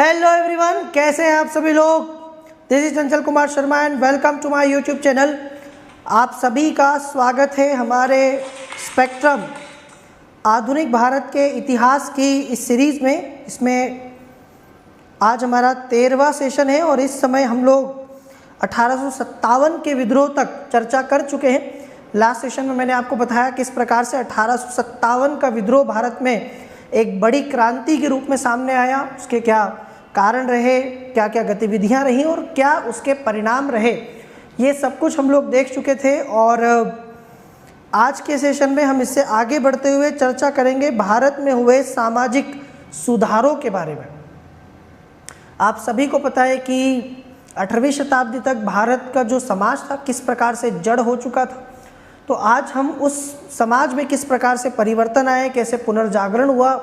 Hello everyone, कैसे हैं आप सभी लोग। This is Chanchal Kumar Sharma and welcome to my YouTube channel. आप सभी का स्वागत है हमारे स्पेक्ट्रम आधुनिक भारत के इतिहास की इस सीरीज़ में। इसमें आज हमारा 13वां सेशन है और इस समय हम लोग 1857 के विद्रोह तक चर्चा कर चुके हैं। लास्ट सेशन में मैंने आपको बताया किस प्रकार से 1857 का विद्रोह भारत में एक बड़ी क्रांति के रूप में सामने आया, उसके क्या कारण रहे, क्या क्या गतिविधियां रहीं और क्या उसके परिणाम रहे, ये सब कुछ हम लोग देख चुके थे। और आज के सेशन में हम इससे आगे बढ़ते हुए चर्चा करेंगे भारत में हुए सामाजिक सुधारों के बारे में। आप सभी को पता है कि 18वीं शताब्दी तक भारत का जो समाज था किस प्रकार से जड़ हो चुका था। तो आज हम उस समाज में किस प्रकार से परिवर्तन आए, कैसे पुनर्जागरण हुआ,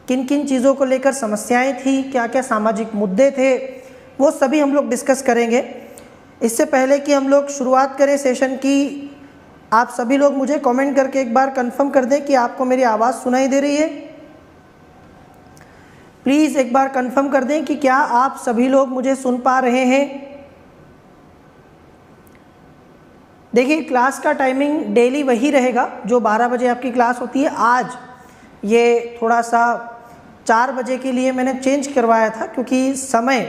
किन किन चीज़ों को लेकर समस्याएं थी, क्या क्या सामाजिक मुद्दे थे, वो सभी हम लोग डिस्कस करेंगे। इससे पहले कि हम लोग शुरुआत करें सेशन की, आप सभी लोग मुझे कमेंट करके एक बार कंफर्म कर दें कि आपको मेरी आवाज़ सुनाई दे रही है। प्लीज़ एक बार कंफर्म कर दें कि क्या आप सभी लोग मुझे सुन पा रहे हैं। देखिए, क्लास का टाइमिंग डेली वही रहेगा जो 12 बजे आपकी क्लास होती है। आज ये थोड़ा सा 4 बजे के लिए मैंने चेंज करवाया था क्योंकि समय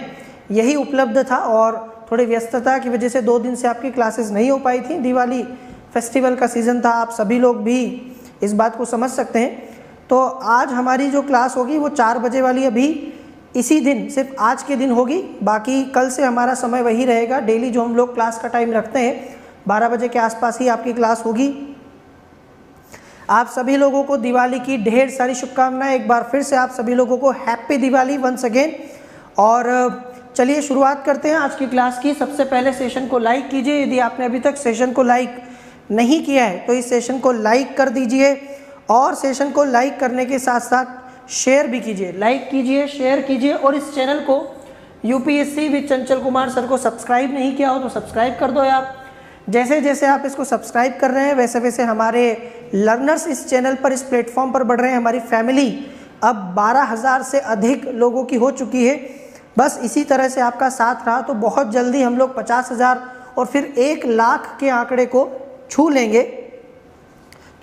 यही उपलब्ध था और थोड़ी व्यस्तता की वजह से 2 दिन से आपकी क्लासेस नहीं हो पाई थी। दिवाली फेस्टिवल का सीज़न था, आप सभी लोग भी इस बात को समझ सकते हैं। तो आज हमारी जो क्लास होगी वो 4 बजे वाली अभी इसी दिन, सिर्फ आज के दिन होगी। बाकी कल से हमारा समय वही रहेगा। डेली जो हम लोग क्लास का टाइम रखते हैं 12 बजे के आसपास ही आपकी क्लास होगी। आप सभी लोगों को दिवाली की ढेर सारी शुभकामनाएं। एक बार फिर से आप सभी लोगों को हैप्पी दिवाली वंस अगेन। और चलिए शुरुआत करते हैं आज की क्लास की। सबसे पहले सेशन को लाइक कीजिए। यदि आपने अभी तक सेशन को लाइक नहीं किया है तो इस सेशन को लाइक कर दीजिए और सेशन को लाइक करने के साथ साथ शेयर भी कीजिए। लाइक कीजिए, शेयर कीजिए और इस चैनल को UPSC with Chanchal Kumar sir को सब्सक्राइब नहीं किया हो तो सब्सक्राइब कर दो यार। जैसे जैसे आप इसको सब्सक्राइब कर रहे हैं वैसे वैसे हमारे लर्नर्स इस चैनल पर, इस प्लेटफॉर्म पर बढ़ रहे हैं। हमारी फैमिली अब 12,000 से अधिक लोगों की हो चुकी है। बस इसी तरह से आपका साथ रहा तो बहुत जल्दी हम लोग 50,000 और फिर 1 लाख के आंकड़े को छू लेंगे।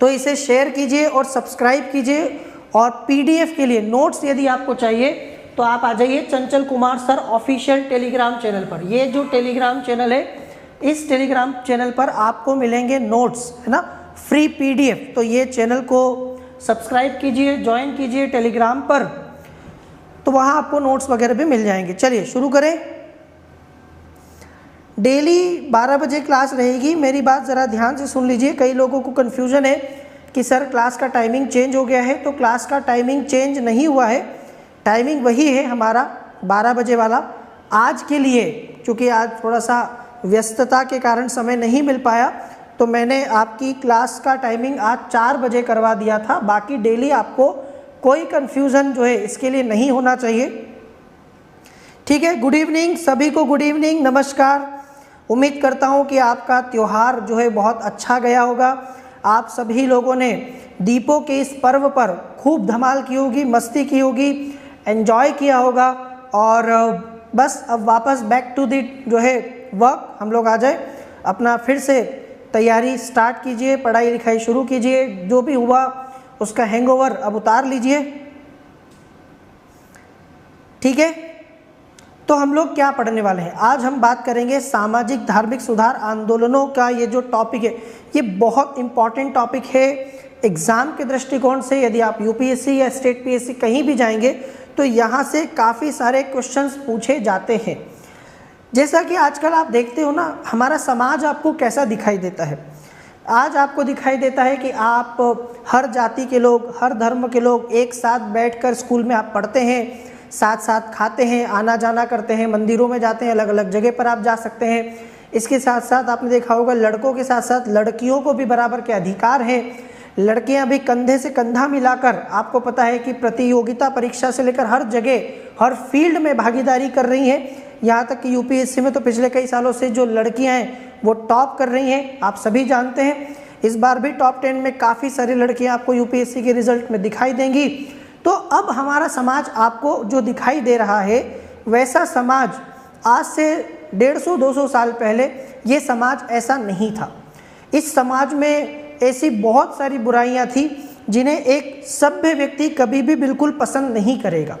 तो इसे शेयर कीजिए और सब्सक्राइब कीजिए। और पीडीएफ के लिए नोट्स यदि आपको चाहिए तो आप आ जाइए Chanchal Kumar sir official Telegram channel पर। ये जो टेलीग्राम चैनल है, इस टेलीग्राम चैनल पर आपको मिलेंगे नोट्स, है ना, फ्री पीडीएफ। तो ये चैनल को सब्सक्राइब कीजिए, ज्वाइन कीजिए टेलीग्राम पर, तो वहाँ आपको नोट्स वगैरह भी मिल जाएंगे। चलिए शुरू करें। डेली 12 बजे क्लास रहेगी। मेरी बात ज़रा ध्यान से सुन लीजिए। कई लोगों को कन्फ्यूज़न है कि सर क्लास का टाइमिंग चेंज हो गया है। तो क्लास का टाइमिंग चेंज नहीं हुआ है, टाइमिंग वही है हमारा 12 बजे वाला। आज के लिए चूँकि आज थोड़ा सा व्यस्तता के कारण समय नहीं मिल पाया तो मैंने आपकी क्लास का टाइमिंग आज 4 बजे करवा दिया था। बाकी डेली आपको कोई कन्फ्यूज़न जो है इसके लिए नहीं होना चाहिए, ठीक है। गुड इवनिंग सभी को, गुड इवनिंग, नमस्कार। उम्मीद करता हूँ कि आपका त्यौहार जो है बहुत अच्छा गया होगा। आप सभी लोगों ने दीपों के इस पर्व पर खूब धमाल की होगी, मस्ती की होगी, एंजॉय किया होगा। और बस अब वापस बैक टू दी जो है वर्क हम लोग आ जाए। अपना फिर से तैयारी स्टार्ट कीजिए, पढ़ाई लिखाई शुरू कीजिए। जो भी हुआ उसका हैंगओवर अब उतार लीजिए, ठीक है। तो हम लोग क्या पढ़ने वाले हैं आज, हम बात करेंगे सामाजिक धार्मिक सुधार आंदोलनों का। ये जो टॉपिक है ये बहुत इम्पॉर्टेंट टॉपिक है एग्ज़ाम के दृष्टिकोण से। यदि आप यूपीएससी या स्टेट पीएससी कहीं भी जाएंगे तो यहाँ से काफ़ी सारे क्वेश्चंस पूछे जाते हैं। जैसा कि आजकल आप देखते हो ना, हमारा समाज आपको कैसा दिखाई देता है। आज आपको दिखाई देता है कि आप हर जाति के लोग, हर धर्म के लोग एक साथ बैठकर स्कूल में आप पढ़ते हैं, साथ साथ खाते हैं, आना जाना करते हैं, मंदिरों में जाते हैं, अलग अलग जगह पर आप जा सकते हैं। इसके साथ साथ आपने देखा होगा लड़कों के साथ साथ लड़कियों को भी बराबर के अधिकार हैं। लड़कियां भी कंधे से कंधा मिलाकर, आपको पता है कि प्रतियोगिता परीक्षा से लेकर हर जगह, हर फील्ड में भागीदारी कर रही हैं। यहाँ तक कि यूपीएससी में तो पिछले कई सालों से जो लड़कियां हैं वो टॉप कर रही हैं, आप सभी जानते हैं। इस बार भी टॉप 10 में काफ़ी सारी लड़कियां आपको यूपीएससी के रिजल्ट में दिखाई देंगी। तो अब हमारा समाज आपको जो दिखाई दे रहा है वैसा समाज आज से 150-200 साल पहले ये समाज ऐसा नहीं था। इस समाज में ऐसी बहुत सारी बुराइयां थी जिन्हें एक सभ्य व्यक्ति कभी भी बिल्कुल पसंद नहीं करेगा।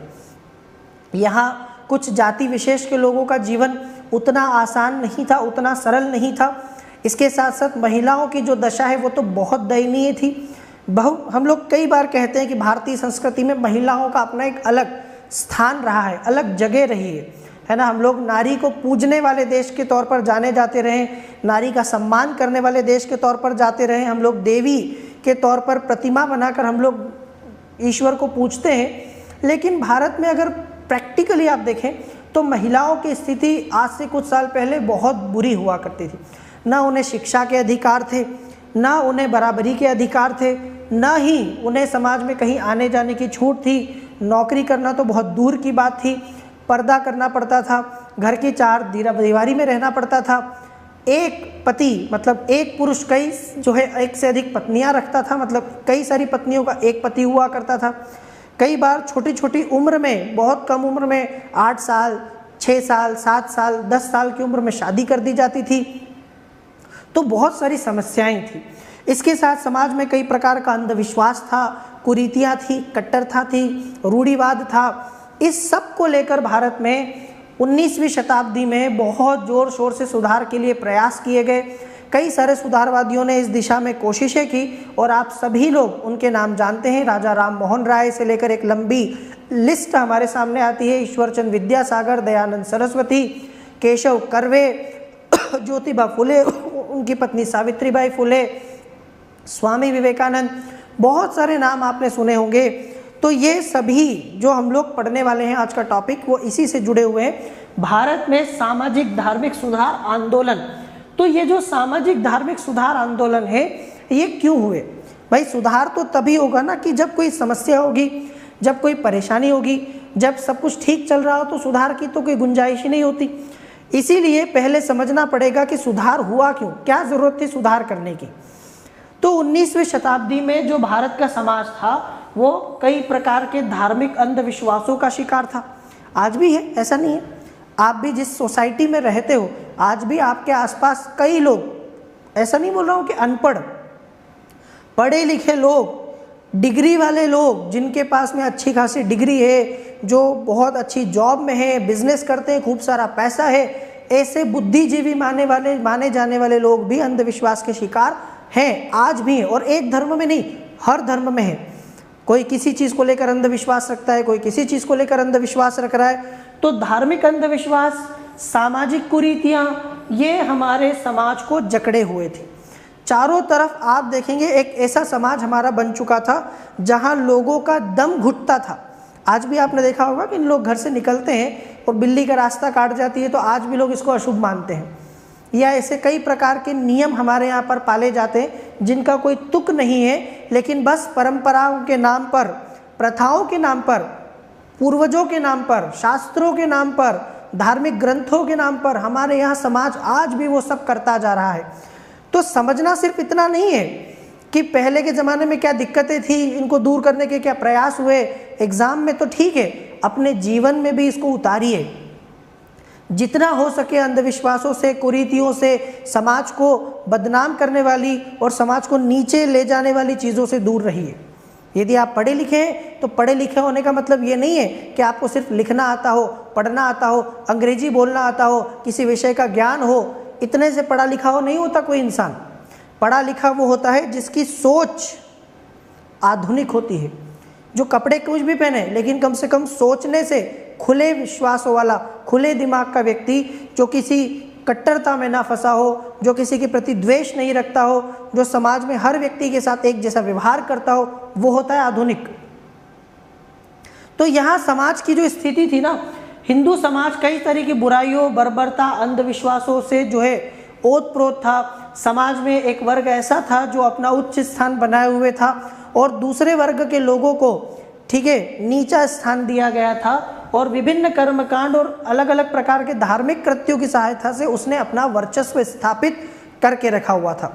यहाँ कुछ जाति विशेष के लोगों का जीवन उतना आसान नहीं था, उतना सरल नहीं था। इसके साथ साथ महिलाओं की जो दशा है वो तो बहुत दयनीय थी। हम लोग कई बार कहते हैं कि भारतीय संस्कृति में महिलाओं का अपना एक अलग स्थान रहा है, अलग जगह रही है ना। हम लोग नारी को पूजने वाले देश के तौर पर जाने जाते रहे, नारी का सम्मान करने वाले देश के तौर पर जाते रहे। हम लोग देवी के तौर पर प्रतिमा बनाकर हम लोग ईश्वर को पूजते हैं। लेकिन भारत में अगर प्रैक्टिकली आप देखें तो महिलाओं की स्थिति आज से कुछ साल पहले बहुत बुरी हुआ करती थी। ना उन्हें शिक्षा के अधिकार थे, ना उन्हें बराबरी के अधिकार थे, ना ही उन्हें समाज में कहीं आने जाने की छूट थी। नौकरी करना तो बहुत दूर की बात थी, पर्दा करना पड़ता था, घर की चार दीवारी में रहना पड़ता था। एक पति मतलब एक पुरुष कई जो है एक से अधिक पत्नियां रखता था, मतलब कई सारी पत्नियों का एक पति हुआ करता था। कई बार छोटी छोटी उम्र में, बहुत कम उम्र में 8 साल, 6 साल, 7 साल, 10 साल की उम्र में शादी कर दी जाती थी। तो बहुत सारी समस्याएं थी। इसके साथ समाज में कई प्रकार का अंधविश्वास था, कुरीतियाँ थी, कट्टरता थी, रूढ़िवाद था। इस सब को लेकर भारत में 19वीं शताब्दी में बहुत ज़ोर शोर से सुधार के लिए प्रयास किए गए। कई सारे सुधारवादियों ने इस दिशा में कोशिशें की और आप सभी लोग उनके नाम जानते हैं। राजा राम मोहन राय से लेकर एक लंबी लिस्ट हमारे सामने आती है। ईश्वरचंद विद्यासागर, दयानंद सरस्वती, केशव कर्वे, ज्योतिबा फुले, उनकी पत्नी सावित्रीबाई फुले, स्वामी विवेकानंद, बहुत सारे नाम आपने सुने होंगे। तो ये सभी जो हम लोग पढ़ने वाले हैं, आज का टॉपिक वो इसी से जुड़े हुए हैं। भारत में सामाजिक धार्मिक सुधार आंदोलन। तो ये जो सामाजिक धार्मिक सुधार आंदोलन है ये क्यों हुए? भाई सुधार तो तभी होगा ना कि जब कोई समस्या होगी, जब कोई परेशानी होगी, जब सब कुछ ठीक चल रहा हो तो सुधार की तो कोई गुंजाइश ही नहीं होती। इसीलिए पहले समझना पड़ेगा कि सुधार हुआ क्यों, क्या ज़रूरत थी सुधार करने की। तो 19वीं शताब्दी में जो भारत का समाज था वो कई प्रकार के धार्मिक अंधविश्वासों का शिकार था। आज भी है, ऐसा नहीं है। आप भी जिस सोसाइटी में रहते हो, आज भी आपके आसपास कई लोग, ऐसा नहीं बोल रहा हूँ कि अनपढ़, पढ़े लिखे लोग, डिग्री वाले लोग जिनके पास में अच्छी खासी डिग्री है, जो बहुत अच्छी जॉब में है, बिजनेस करते हैं, खूब सारा पैसा है, ऐसे बुद्धिजीवी माने जाने वाले लोग भी अंधविश्वास के शिकार हैं, आज भी हैं। और एक धर्म में नहीं, हर धर्म में है। कोई किसी चीज़ को लेकर अंधविश्वास रखता है, कोई किसी चीज़ को लेकर अंधविश्वास रख रहा है। तो धार्मिक अंधविश्वास, सामाजिक कुरीतियाँ, ये हमारे समाज को जकड़े हुए थे। चारों तरफ आप देखेंगे एक ऐसा समाज हमारा बन चुका था जहाँ लोगों का दम घुटता था। आज भी आपने देखा होगा कि इन लोग घर से निकलते हैं और बिल्ली का रास्ता काट जाती है तो आज भी लोग इसको अशुभ मानते हैं। या ऐसे कई प्रकार के नियम हमारे यहाँ पर पाले जाते हैं जिनका कोई तुक नहीं है, लेकिन बस परंपराओं के नाम पर, प्रथाओं के नाम पर, पूर्वजों के नाम पर, शास्त्रों के नाम पर, धार्मिक ग्रंथों के नाम पर हमारे यहाँ समाज आज भी वो सब करता जा रहा है। तो समझना सिर्फ इतना नहीं है कि पहले के ज़माने में क्या दिक्कतें थी, इनको दूर करने के क्या प्रयास हुए, एग्ज़ाम में तो ठीक है, अपने जीवन में भी इसको उतारिए। जितना हो सके अंधविश्वासों से, कुरीतियों से, समाज को बदनाम करने वाली और समाज को नीचे ले जाने वाली चीज़ों से दूर रहिए। यदि आप पढ़े लिखे हैं तो पढ़े लिखे होने का मतलब ये नहीं है कि आपको सिर्फ लिखना आता हो, पढ़ना आता हो, अंग्रेजी बोलना आता हो, किसी विषय का ज्ञान हो, इतने से पढ़ा लिखा हो नहीं होता कोई इंसान। पढ़ा लिखा वो होता है जिसकी सोच आधुनिक होती है, जो कपड़े कुछ भी पहने लेकिन कम से कम सोचने से खुले विश्वासों वाला, खुले दिमाग का व्यक्ति, जो किसी कट्टरता में ना फंसा हो, जो किसी के प्रति द्वेष नहीं रखता हो, जो समाज में हर व्यक्ति के साथ एक जैसा व्यवहार करता हो, वो होता है आधुनिक। तो यहाँ समाज की जो स्थिति थी ना, हिंदू समाज कई तरह की बुराइयों, बर्बरता, अंधविश्वासों से जो है ओतप्रोत था। समाज में एक वर्ग ऐसा था जो अपना उच्च स्थान बनाए हुए था और दूसरे वर्ग के लोगों को, ठीक है, नीचा स्थान दिया गया था और विभिन्न कर्मकांड और अलग अलग प्रकार के धार्मिक कृत्यों की सहायता से उसने अपना वर्चस्व स्थापित करके रखा हुआ था।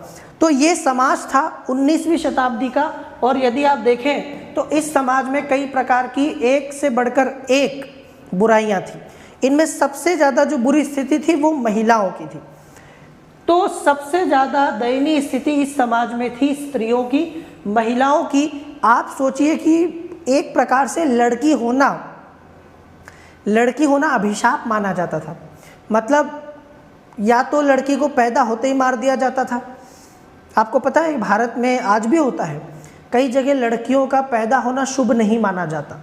तो ये समाज था 19वीं शताब्दी का। और यदि आप देखें तो इस समाज में कई प्रकार की एक से बढ़कर एक बुराइयां थी। इनमें सबसे ज़्यादा जो बुरी स्थिति थी वो महिलाओं की थी। तो सबसे ज़्यादा दयनीय स्थिति इस समाज में थी स्त्रियों की, महिलाओं की। आप सोचिए कि एक प्रकार से लड़की होना अभिशाप माना जाता था। मतलब या तो लड़की को पैदा होते ही मार दिया जाता था। आपको पता है भारत में आज भी होता है, कई जगह लड़कियों का पैदा होना शुभ नहीं माना जाता।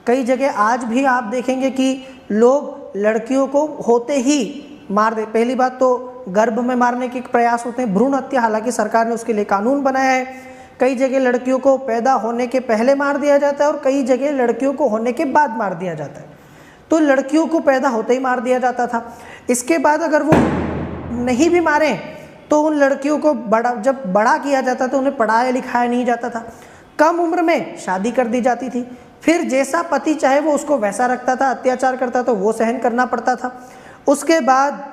कई जगह आज भी आप देखेंगे कि लोग लड़कियों को होते ही मार दे। पहली बात तो गर्भ में मारने के प्रयास होते हैं, भ्रूण हत्या, हालांकि सरकार ने उसके लिए कानून बनाया है। कई जगह लड़कियों को पैदा होने के पहले मार दिया जाता है और कई जगह लड़कियों को होने के बाद मार दिया जाता है। तो लड़कियों को पैदा होते ही मार दिया जाता था। इसके बाद अगर वो नहीं भी मारे तो उन लड़कियों को जब बड़ा किया जाता तो उन्हें पढ़ाया लिखाया नहीं जाता था, कम उम्र में शादी कर दी जाती थी। फिर जैसा पति चाहे वो उसको वैसा रखता था, अत्याचार करता तो वो सहन करना पड़ता था। उसके बाद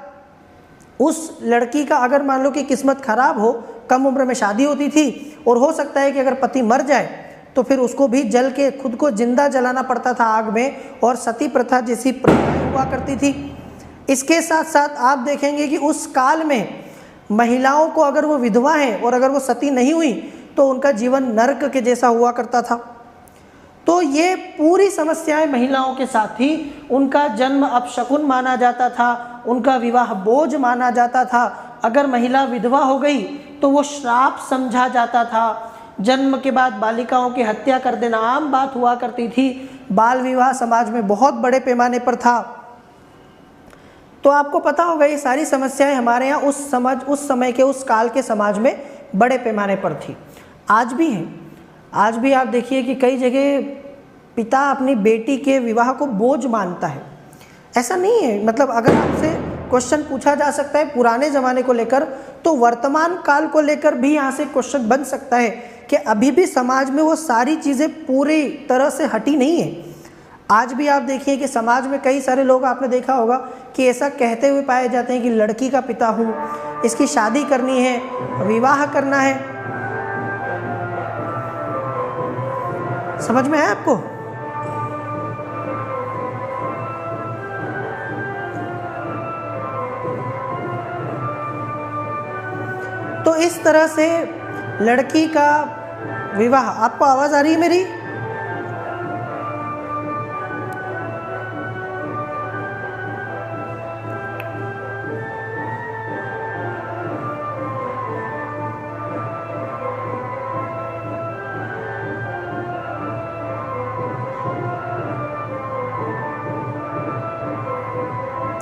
उस लड़की का अगर मान लो कि किस्मत खराब हो, कम उम्र में शादी होती थी और हो सकता है कि अगर पति मर जाए तो फिर उसको भी जल के खुद को जिंदा जलाना पड़ता था आग में, और सती प्रथा जैसी प्रथाएं हुआ करती थी। इसके साथ साथ आप देखेंगे कि उस काल में महिलाओं को अगर वो विधवा हैं और अगर वो सती नहीं हुई तो उनका जीवन नरक के जैसा हुआ करता था। तो ये पूरी समस्याएं महिलाओं के साथ थी। उनका जन्म अपशकुन माना जाता था, उनका विवाह बोझ माना जाता था। अगर महिला विधवा हो गई तो वो श्राप समझा जाता था। जन्म के बाद बालिकाओं की हत्या कर देना आम बात हुआ करती थी। बाल विवाह समाज में बहुत बड़े पैमाने पर था। तो आपको पता होगा ये सारी समस्याएं हमारे यहाँ उस समय के उस काल के समाज में बड़े पैमाने पर थी। आज भी हैं। आज भी आप देखिए कि कई जगह पिता अपनी बेटी के विवाह को बोझ मानता है। ऐसा नहीं है, मतलब अगर आपसे क्वेश्चन पूछा जा सकता है पुराने ज़माने को लेकर, तो वर्तमान काल को लेकर भी यहाँ से क्वेश्चन बन सकता है कि अभी भी समाज में वो सारी चीज़ें पूरी तरह से हटी नहीं है। आज भी आप देखिए कि समाज में कई सारे लोग, आपने देखा होगा कि ऐसा कहते हुए पाए जाते हैं कि लड़की का पिता हूँ, इसकी शादी करनी है, विवाह करना है। समझ में आया आपको? तो इस तरह से लड़की का विवाह, आपको आवाज़ आ रही है मेरी?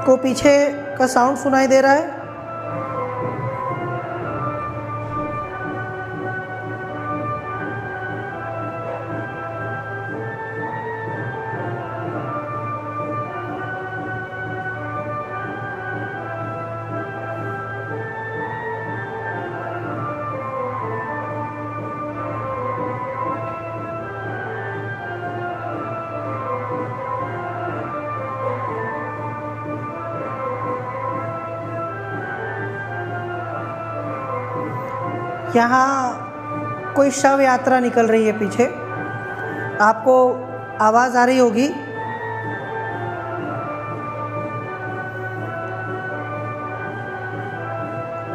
को पीछे का साउंड सुनाई दे रहा है? यहाँ कोई शव यात्रा निकल रही है पीछे, आपको आवाज़ आ रही होगी।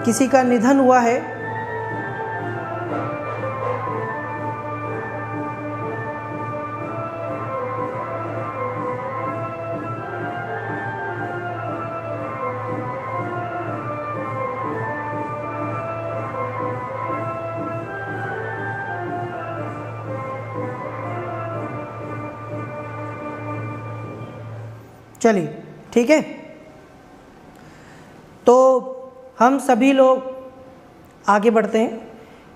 किसी का निधन हुआ है। चलिए ठीक है, तो हम सभी लोग आगे बढ़ते हैं।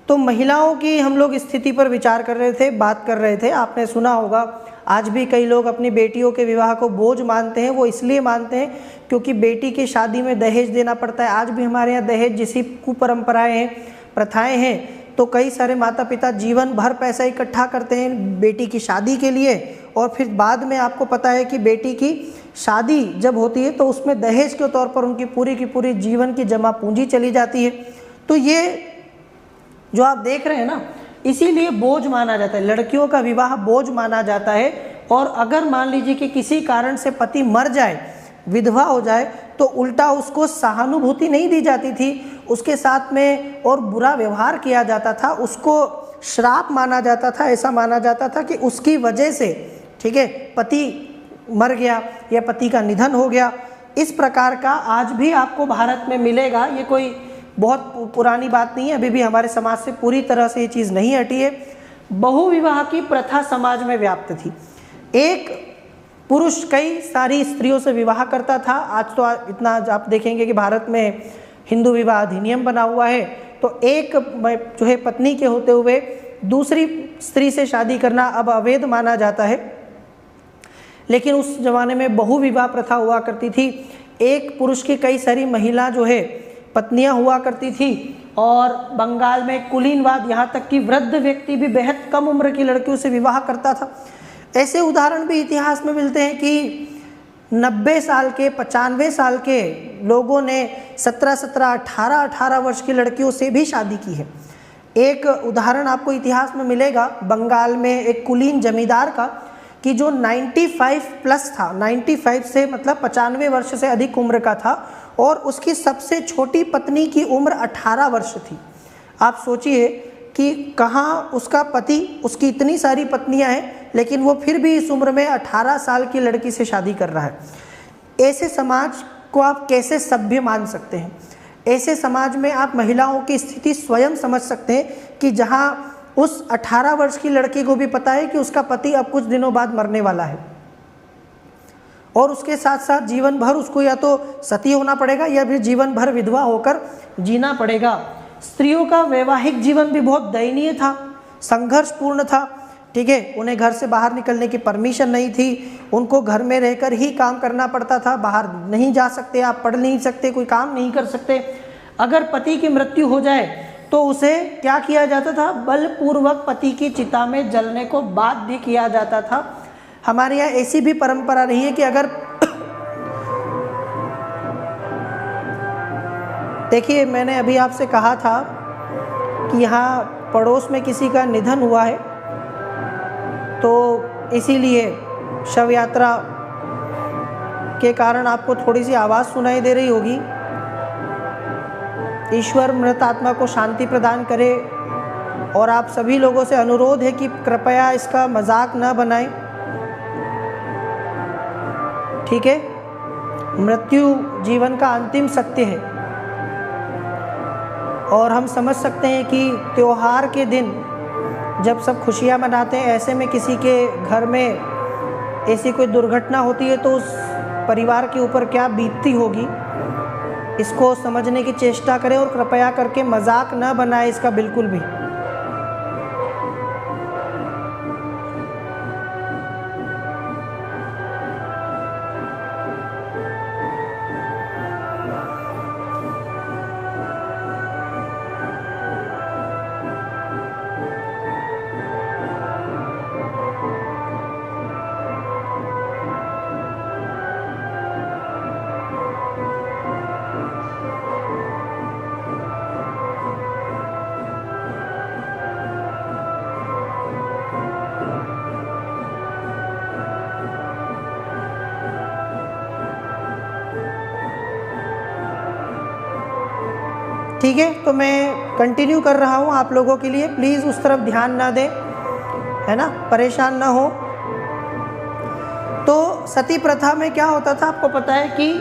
तो महिलाओं की हम लोग स्थिति पर विचार कर रहे थे, बात कर रहे थे। आपने सुना होगा आज भी कई लोग अपनी बेटियों के विवाह को बोझ मानते हैं। वो इसलिए मानते हैं क्योंकि बेटी की शादी में दहेज देना पड़ता है। आज भी हमारे यहाँ दहेज जैसी कुपरंपराएं हैं, प्रथाएं हैं। तो कई सारे माता पिता जीवन भर पैसा इकट्ठा करते हैं बेटी की शादी के लिए, और फिर बाद में आपको पता है कि बेटी की शादी जब होती है तो उसमें दहेज के तौर पर उनकी पूरी की पूरी जीवन की जमा पूंजी चली जाती है। तो ये जो आप देख रहे हैं ना, इसीलिए बोझ माना जाता है, लड़कियों का विवाह बोझ माना जाता है। और अगर मान लीजिए कि किसी कारण से पति मर जाए, विधवा हो जाए तो उल्टा उसको सहानुभूति नहीं दी जाती थी, उसके साथ में और बुरा व्यवहार किया जाता था, उसको श्राप माना जाता था। ऐसा माना जाता था कि उसकी वजह से, ठीक है, पति मर गया या पति का निधन हो गया। इस प्रकार का आज भी आपको भारत में मिलेगा। ये कोई बहुत पुरानी बात नहीं है, अभी भी हमारे समाज से पूरी तरह से ये चीज़ नहीं हटी है। बहुविवाह की प्रथा समाज में व्याप्त थी। एक पुरुष कई सारी स्त्रियों से विवाह करता था। आज तो इतना आप देखेंगे कि भारत में हिंदू विवाह अधिनियम बना हुआ है, तो एक जो है पत्नी के होते हुए दूसरी स्त्री से शादी करना अब अवैध माना जाता है। लेकिन उस जमाने में बहुविवाह प्रथा हुआ करती थी। एक पुरुष की कई सारी महिला जो है पत्नियां हुआ करती थी। और बंगाल में कुलीनवाद, यहाँ तक कि वृद्ध व्यक्ति भी बेहद कम उम्र की लड़कियों से विवाह करता था। ऐसे उदाहरण भी इतिहास में मिलते हैं कि 90 साल के 95 साल के लोगों ने 17-17, 18-18 वर्ष की लड़कियों से भी शादी की है। एक उदाहरण आपको इतिहास में मिलेगा बंगाल में एक कुलीन जमींदार का, कि जो 95 प्लस था, 95 से मतलब 95 वर्ष से अधिक उम्र का था, और उसकी सबसे छोटी पत्नी की उम्र 18 वर्ष थी। आप सोचिए कि कहाँ उसका पति, उसकी इतनी सारी पत्नियां हैं, लेकिन वो फिर भी इस उम्र में 18 साल की लड़की से शादी कर रहा है। ऐसे समाज को आप कैसे सभ्य मान सकते हैं? ऐसे समाज में आप महिलाओं की स्थिति स्वयं समझ सकते हैं कि जहाँ उस 18 वर्ष की लड़की को भी पता है कि उसका पति अब कुछ दिनों बाद मरने वाला है, और उसके साथ साथ जीवन भर उसको या तो सती होना पड़ेगा या फिर जीवन भर विधवा होकर जीना पड़ेगा। स्त्रियों का वैवाहिक जीवन भी बहुत दयनीय था, संघर्षपूर्ण था, ठीक है। उन्हें घर से बाहर निकलने की परमिशन नहीं थी, उनको घर में रहकर ही काम करना पड़ता था, बाहर नहीं जा सकते, आप पढ़ नहीं सकते, कोई काम नहीं कर सकते। अगर पति की मृत्यु हो जाए तो उसे क्या किया जाता था? बलपूर्वक पति की चिता में जलने को बाध्य किया जाता था। हमारे यहाँ ऐसी भी परंपरा रही है कि अगर देखिए, मैंने अभी आपसे कहा था कि यहाँ पड़ोस में किसी का निधन हुआ है, तो इसीलिए शव यात्रा के कारण आपको थोड़ी सी आवाज़ सुनाई दे रही होगी। ईश्वर मृत आत्मा को शांति प्रदान करे, और आप सभी लोगों से अनुरोध है कि कृपया इसका मजाक न बनाएं, ठीक है। मृत्यु जीवन का अंतिम सत्य है, और हम समझ सकते हैं कि त्योहार के दिन जब सब खुशियां मनाते हैं, ऐसे में किसी के घर में ऐसी कोई दुर्घटना होती है तो उस परिवार के ऊपर क्या बीतती होगी, इसको समझने की चेष्टा करें, और कृपया करके मजाक न बनाएं इसका बिल्कुल भी। ठीक है, तो मैं कंटिन्यू कर रहा हूँ आप लोगों के लिए, प्लीज़ उस तरफ ध्यान ना दें, है ना, परेशान ना हो। तो सती प्रथा में क्या होता था, आपको पता है कि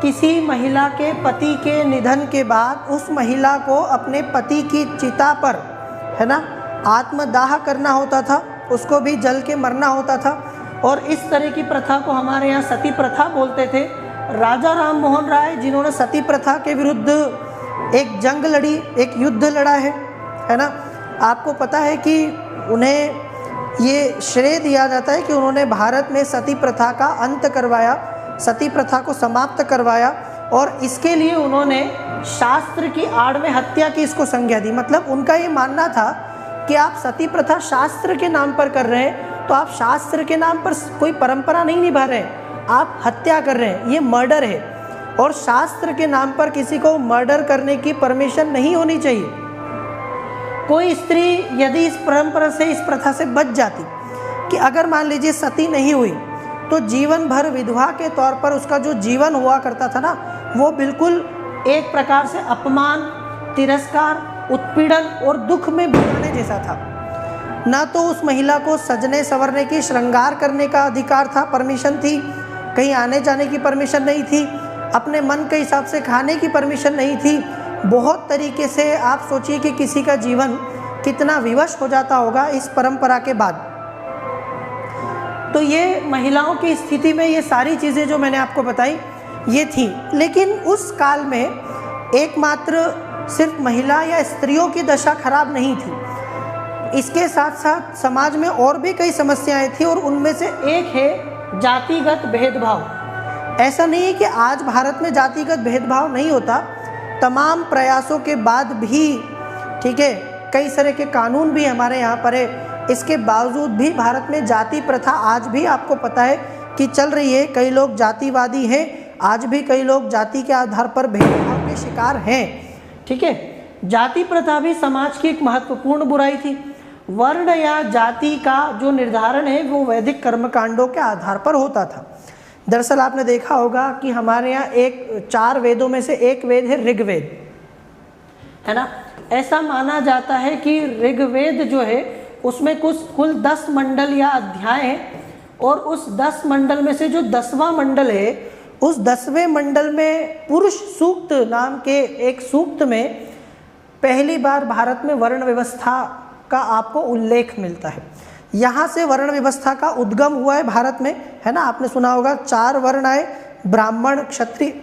किसी महिला के पति के निधन के बाद उस महिला को अपने पति की चिता पर, है ना, आत्मदाह करना होता था, उसको भी जल के मरना होता था। और इस तरह की प्रथा को हमारे यहाँ सती प्रथा बोलते थे। राजा राम मोहन राय, जिन्होंने सती प्रथा के विरुद्ध एक जंग लड़ी, एक युद्ध लड़ा है ना, आपको पता है कि उन्हें ये श्रेय दिया जाता है कि उन्होंने भारत में सती प्रथा का अंत करवाया, सती प्रथा को समाप्त करवाया, और इसके लिए उन्होंने शास्त्र की आड़ में हत्या की इसको संज्ञा दी। मतलब उनका ये मानना था कि आप सती प्रथा शास्त्र के नाम पर कर रहे हैं, तो आप शास्त्र के नाम पर कोई परंपरा नहीं निभा रहे हैं, आप हत्या कर रहे हैं, ये मर्डर है, और शास्त्र के नाम पर किसी को मर्डर करने की परमिशन नहीं होनी चाहिए। कोई स्त्री यदि इस परंपरा से, इस प्रथा से बच जाती कि अगर मान लीजिए सती नहीं हुई तो जीवन भर विधवा के तौर पर उसका जो जीवन हुआ करता था ना, वो बिल्कुल एक प्रकार से अपमान, तिरस्कार, उत्पीड़न और दुख में भुलाने जैसा था। ना तो उस महिला को सजने संवरने की, श्रृंगार करने का अधिकार था, परमिशन थी, कहीं आने जाने की परमिशन नहीं थी, अपने मन के हिसाब से खाने की परमिशन नहीं थी। बहुत तरीके से आप सोचिए कि किसी का जीवन कितना विवश हो जाता होगा इस परंपरा के बाद। तो ये महिलाओं की स्थिति में ये सारी चीज़ें जो मैंने आपको बताई ये थी। लेकिन उस काल में एकमात्र सिर्फ महिला या स्त्रियों की दशा खराब नहीं थी, इसके साथ साथ समाज में और भी कई समस्याएं थी, और उनमें से एक है जातिगत भेदभाव। ऐसा नहीं है कि आज भारत में जातिगत भेदभाव नहीं होता, तमाम प्रयासों के बाद भी, ठीक है, कई तरह के कानून भी हमारे यहाँ पर है, इसके बावजूद भी भारत में जाति प्रथा आज भी आपको पता है कि चल रही है। कई लोग जातिवादी हैं, आज भी कई लोग जाति के आधार पर भेदभाव के शिकार हैं, ठीक है। जाति प्रथा भी समाज की एक महत्वपूर्ण बुराई थी। वर्ण या जाति का जो निर्धारण है वो वैदिक कर्मकांडों के आधार पर होता था। दरअसल आपने देखा होगा कि हमारे यहाँ एक 4 वेदों में से एक वेद है ऋग्वेद, है ना। ऐसा माना जाता है कि ऋग्वेद जो है उसमें कुल 10 मंडल या अध्याय हैं, और उस 10 मंडल में से जो 10वां मंडल है, उस 10वें मंडल में पुरुष सूक्त नाम के एक सूक्त में पहली बार भारत में वर्ण व्यवस्था का आपको उल्लेख मिलता है। यहाँ से वर्ण व्यवस्था का उद्गम हुआ है भारत में, है ना। आपने सुना होगा 4 वर्ण आए, ब्राह्मण, क्षत्रिय,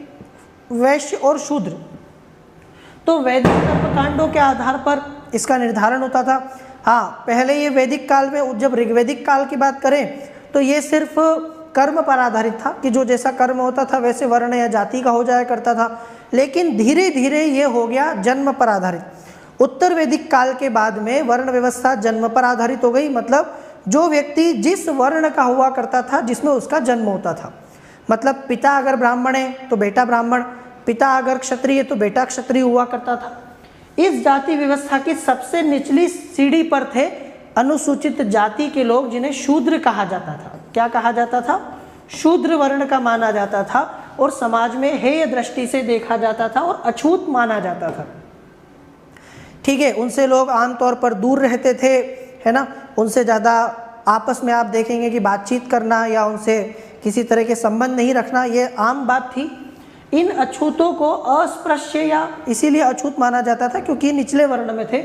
वैश्य और शूद्र। तो वैदिक कर्मकांडों के आधार पर इसका निर्धारण होता था। हाँ, पहले ये वैदिक काल में, जब ऋग्वैदिक काल की बात करें तो ये सिर्फ कर्म पर आधारित था कि जो जैसा कर्म होता था वैसे वर्ण या जाति का हो जाया करता था। लेकिन धीरे धीरे ये हो गया जन्म पर आधारित। उत्तर वैदिक काल के बाद में वर्ण व्यवस्था जन्म पर आधारित हो गई, मतलब जो व्यक्ति जिस वर्ण का हुआ करता था जिसमें उसका जन्म होता था, मतलब पिता अगर ब्राह्मण है तो बेटा ब्राह्मण, पिता अगर क्षत्रिय है तो बेटा क्षत्रिय हुआ करता था। इस जाति व्यवस्था की सबसे निचली सीढ़ी पर थे अनुसूचित जाति के लोग, जिन्हें शूद्र कहा जाता था। क्या कहा जाता था? शूद्र वर्ण का माना जाता था, और समाज में हेय दृष्टि से देखा जाता था और अछूत माना जाता था, ठीक है। उनसे लोग आमतौर पर दूर रहते थे, है ना। उनसे ज़्यादा आपस में आप देखेंगे कि बातचीत करना या उनसे किसी तरह के संबंध नहीं रखना, ये आम बात थी। इन अछूतों को अस्पृश्य या इसीलिए अछूत माना जाता था क्योंकि निचले वर्ण में थे।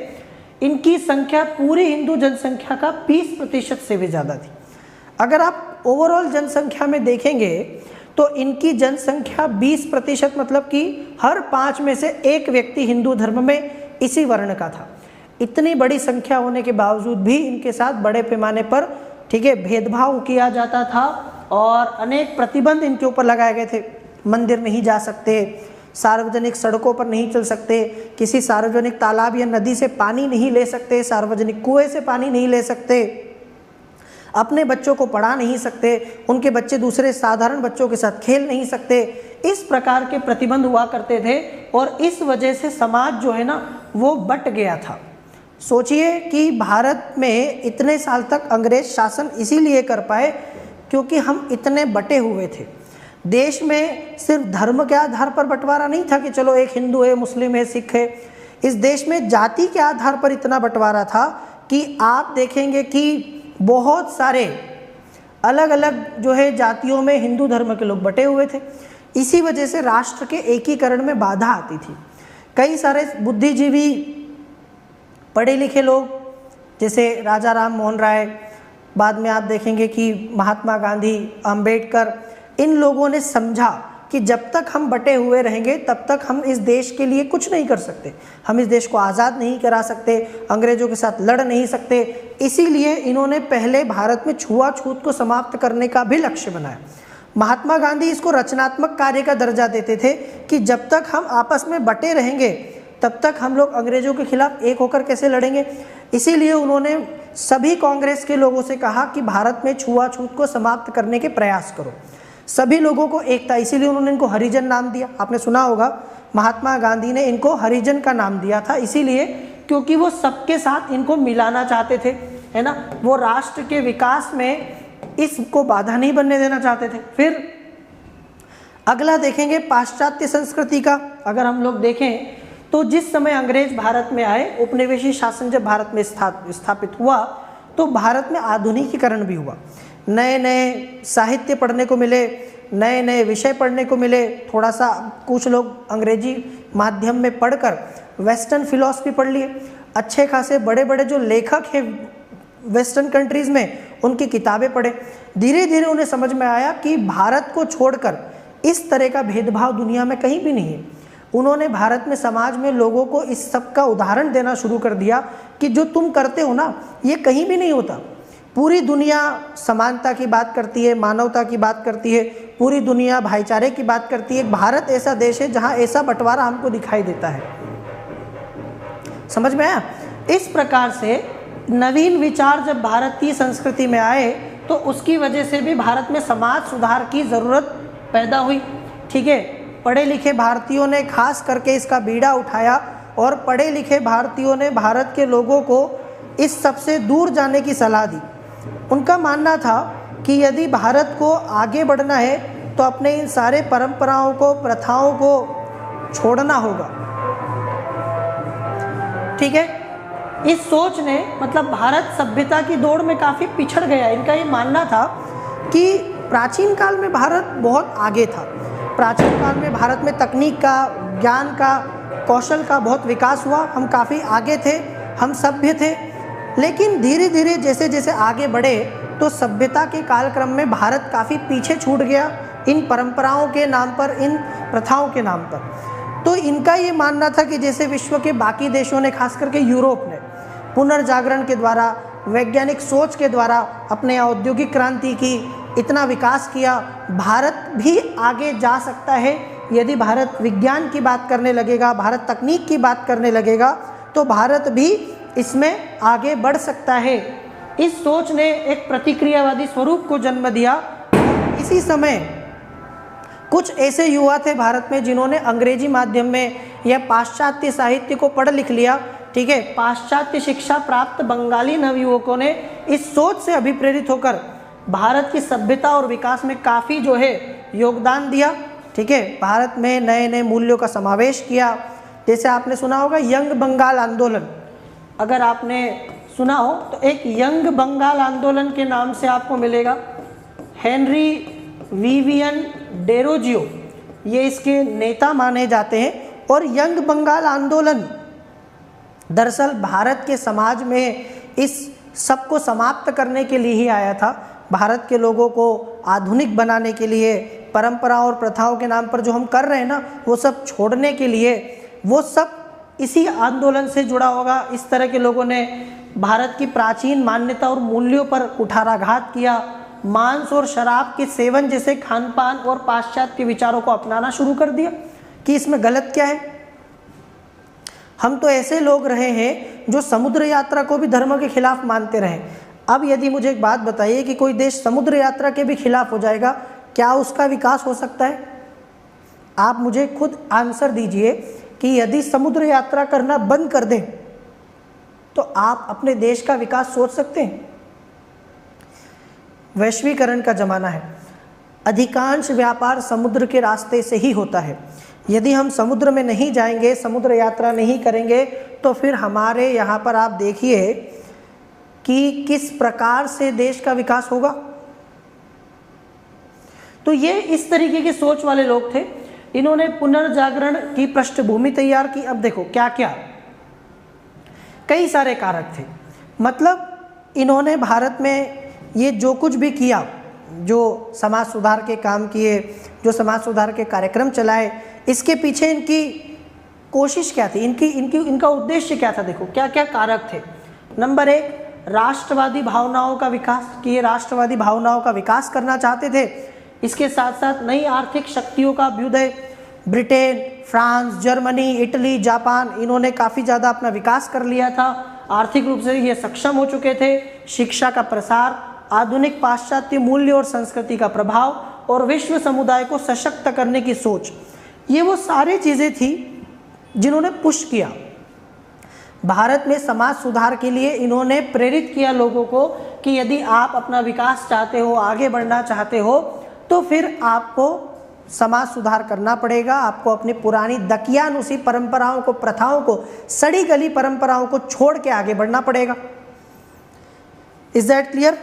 इनकी संख्या पूरी हिंदू जनसंख्या का 20% से भी ज़्यादा थी। अगर आप ओवरऑल जनसंख्या में देखेंगे तो इनकी जनसंख्या 20%, मतलब कि हर 5 में से 1 व्यक्ति हिंदू धर्म में इसी वर्ण का था। इतनी बड़ी संख्या होने के बावजूद भी इनके साथ बड़े पैमाने पर, ठीक है, भेदभाव किया जाता था और अनेक प्रतिबंध इनके ऊपर लगाए गए थे। मंदिर नहीं जा सकते, सार्वजनिक सड़कों पर नहीं चल सकते, किसी सार्वजनिक तालाब या नदी से पानी नहीं ले सकते, सार्वजनिक कुएं से पानी नहीं ले सकते, अपने बच्चों को पढ़ा नहीं सकते, उनके बच्चे दूसरे साधारण बच्चों के साथ खेल नहीं सकते। इस प्रकार के प्रतिबंध हुआ करते थे और इस वजह से समाज जो है ना वो बट गया था। सोचिए कि भारत में इतने साल तक अंग्रेज शासन इसीलिए कर पाए क्योंकि हम इतने बटे हुए थे। देश में सिर्फ धर्म के आधार पर बंटवारा नहीं था कि चलो एक हिंदू है, मुस्लिम है, सिख है। इस देश में जाति के आधार पर इतना बंटवारा था कि आप देखेंगे कि बहुत सारे अलग अलग जो है जातियों में हिंदू धर्म के लोग बटे हुए थे। इसी वजह से राष्ट्र के एकीकरण में बाधा आती थी। कई सारे बुद्धिजीवी पढ़े लिखे लोग जैसे राजा राम मोहन राय, बाद में आप देखेंगे कि महात्मा गांधी, अंबेडकर, इन लोगों ने समझा कि जब तक हम बटे हुए रहेंगे तब तक हम इस देश के लिए कुछ नहीं कर सकते, हम इस देश को आज़ाद नहीं करा सकते, अंग्रेजों के साथ लड़ नहीं सकते। इसीलिए इन्होंने पहले भारत में छुआछूत को समाप्त करने का भी लक्ष्य बनाया। महात्मा गांधी इसको रचनात्मक कार्य का दर्जा देते थे कि जब तक हम आपस में बटे रहेंगे तब तक हम लोग अंग्रेजों के खिलाफ एक होकर कैसे लड़ेंगे। इसीलिए उन्होंने सभी कांग्रेस के लोगों से कहा कि भारत में छुआछूत को समाप्त करने के प्रयास करो, सभी लोगों को एकता। इसीलिए उन्होंने इनको हरिजन नाम दिया। आपने सुना होगा महात्मा गांधी ने इनको हरिजन का नाम दिया था, इसीलिए क्योंकि वो सबके साथ इनको मिलाना चाहते थे, है ना। वो राष्ट्र के विकास में इसको बाधा नहीं बनने देना चाहते थे। फिर अगला देखेंगे पाश्चात्य संस्कृति का। अगर हम लोग देखें तो जिस समय अंग्रेज भारत में आए, उपनिवेशी शासन जब भारत में स्थापित हुआ तो भारत में आधुनिकीकरण भी हुआ। नए नए साहित्य पढ़ने को मिले, नए नए विषय पढ़ने को मिले। थोड़ा सा कुछ लोग अंग्रेजी माध्यम में पढ़कर वेस्टर्न फिलॉसफी पढ़ लिए। अच्छे खासे बड़े बड़े जो लेखक हैं वेस्टर्न कंट्रीज़ में, उनकी किताबें पढ़े। धीरे धीरे उन्हें समझ में आया कि भारत को छोड़कर इस तरह का भेदभाव दुनिया में कहीं भी नहीं है। उन्होंने भारत में समाज में लोगों को इस सब का उदाहरण देना शुरू कर दिया कि जो तुम करते हो ना, ये कहीं भी नहीं होता। पूरी दुनिया समानता की बात करती है, मानवता की बात करती है, पूरी दुनिया भाईचारे की बात करती है। भारत ऐसा देश है जहाँ ऐसा बंटवारा हमको दिखाई देता है। समझ में आया? इस प्रकार से नवीन विचार जब भारतीय संस्कृति में आए तो उसकी वजह से भी भारत में समाज सुधार की ज़रूरत पैदा हुई। ठीक है, पढ़े लिखे भारतीयों ने खास करके इसका बीड़ा उठाया और पढ़े लिखे भारतीयों ने भारत के लोगों को इस सब से दूर जाने की सलाह दी। उनका मानना था कि यदि भारत को आगे बढ़ना है तो अपने इन सारे परंपराओं को, प्रथाओं को छोड़ना होगा। ठीक है, इस सोच ने मतलब भारत सभ्यता की दौड़ में काफ़ी पिछड़ गया। इनका ये मानना था कि प्राचीन काल में भारत बहुत आगे था। प्राचीन काल में भारत में तकनीक का, ज्ञान का, कौशल का बहुत विकास हुआ। हम काफ़ी आगे थे, हम सभ्य थे। लेकिन धीरे धीरे जैसे जैसे आगे बढ़े तो सभ्यता के कालक्रम में भारत काफ़ी पीछे छूट गया इन परंपराओं के नाम पर, इन प्रथाओं के नाम पर। तो इनका ये मानना था कि जैसे विश्व के बाकी देशों ने, खास करके यूरोप ने पुनर्जागरण के द्वारा, वैज्ञानिक सोच के द्वारा अपने औद्योगिक क्रांति की इतना विकास किया, भारत भी आगे जा सकता है। यदि भारत विज्ञान की बात करने लगेगा, भारत तकनीक की बात करने लगेगा तो भारत भी इसमें आगे बढ़ सकता है। इस सोच ने एक प्रतिक्रियावादी स्वरूप को जन्म दिया। इसी समय कुछ ऐसे युवा थे भारत में जिन्होंने अंग्रेजी माध्यम में या पाश्चात्य साहित्य को पढ़ लिख लिया। ठीक है, पाश्चात्य शिक्षा प्राप्त बंगाली नवयुवकों ने इस सोच से अभिप्रेरित होकर भारत की सभ्यता और विकास में काफ़ी जो है योगदान दिया। ठीक है, भारत में नए नए मूल्यों का समावेश किया। जैसे आपने सुना होगा यंग बंगाल आंदोलन। अगर आपने सुना हो तो एक यंग बंगाल आंदोलन के नाम से आपको मिलेगा। हेनरी विवियन डेरोजियो ये इसके नेता माने जाते हैं। और यंग बंगाल आंदोलन दरअसल भारत के समाज में इस सब को समाप्त करने के लिए ही आया था। भारत के लोगों को आधुनिक बनाने के लिए, परंपराओं और प्रथाओं के नाम पर जो हम कर रहे हैं ना, वो सब छोड़ने के लिए, वो सब इसी आंदोलन से जुड़ा होगा। इस तरह के लोगों ने भारत की प्राचीन मान्यता और मूल्यों पर कुठाराघात किया। मांस और शराब के सेवन जैसे खान पान और पाश्चात्य विचारों को अपनाना शुरू कर दिया कि इसमें गलत क्या है। हम तो ऐसे लोग रहे हैं जो समुद्र यात्रा को भी धर्म के खिलाफ मानते रहे। अब यदि मुझे एक बात बताइए कि कोई देश समुद्र यात्रा के भी खिलाफ हो जाएगा, क्या उसका विकास हो सकता है? आप मुझे खुद आंसर दीजिए कि यदि समुद्र यात्रा करना बंद कर दें तो आप अपने देश का विकास सोच सकते हैं? वैश्वीकरण का जमाना है, अधिकांश व्यापार समुद्र के रास्ते से ही होता है। यदि हम समुद्र में नहीं जाएंगे, समुद्र यात्रा नहीं करेंगे तो फिर हमारे यहाँ पर आप देखिए कि किस प्रकार से देश का विकास होगा। तो ये इस तरीके की सोच वाले लोग थे। इन्होंने पुनर्जागरण की पृष्ठभूमि तैयार की। अब देखो क्या क्या, कई सारे कारक थे। मतलब इन्होंने भारत में ये जो कुछ भी किया, जो समाज सुधार के काम किए, जो समाज सुधार के कार्यक्रम चलाए, इसके पीछे इनकी कोशिश क्या थी, इनका उद्देश्य क्या था? देखो क्या क्या कारक थे। नंबर 1, राष्ट्रवादी भावनाओं का विकास, कि ये राष्ट्रवादी भावनाओं का विकास करना चाहते थे। इसके साथ साथ नई आर्थिक शक्तियों का अभ्युदय। Britain, France, Germany, Italy, Japan, इन्होंने काफ़ी ज़्यादा अपना विकास कर लिया था। आर्थिक रूप से ये सक्षम हो चुके थे। शिक्षा का प्रसार, आधुनिक पाश्चात्य मूल्य और संस्कृति का प्रभाव और विश्व समुदाय को सशक्त करने की सोच, ये वो सारी चीज़ें थी जिन्होंने पुश किया। भारत में समाज सुधार के लिए इन्होंने प्रेरित किया लोगों को कि यदि आप अपना विकास चाहते हो, आगे बढ़ना चाहते हो, तो फिर आपको समाज सुधार करना पड़ेगा। आपको अपनी पुरानी दकियानुसी परंपराओं को, प्रथाओं को, सड़ी गली परंपराओं को छोड़ के आगे बढ़ना पड़ेगा। Is that clear?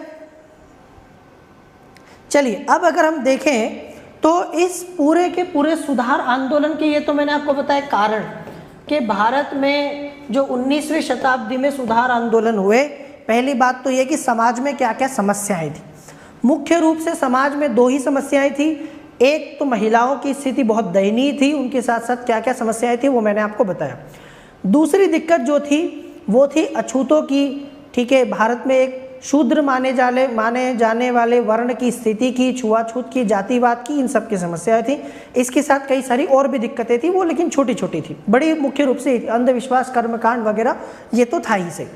चलिए, अब अगर हम देखें तो इस पूरे के पूरे सुधार आंदोलन के, ये तो मैंने आपको बताया कारण कि भारत में जो 19वीं शताब्दी में सुधार आंदोलन हुए, पहली बात तो ये कि समाज में क्या क्या समस्याएं थी। मुख्य रूप से समाज में दो ही समस्याएं थी। एक तो महिलाओं की स्थिति बहुत दयनीय थी, उनके साथ साथ क्या क्या समस्याएं थी वो मैंने आपको बताया। दूसरी दिक्कत जो थी वो थी अछूतों की। ठीक है, भारत में एक शूद्र माने जाने वाले वर्ण की स्थिति की, छुआछूत की, जातिवाद की, इन सब की समस्याएं थी। इसके साथ कई सारी और भी दिक्कतें थी, वो लेकिन छोटी छोटी थी। बड़ी मुख्य रूप से अंधविश्वास, कर्मकांड वगैरह ये तो था ही से।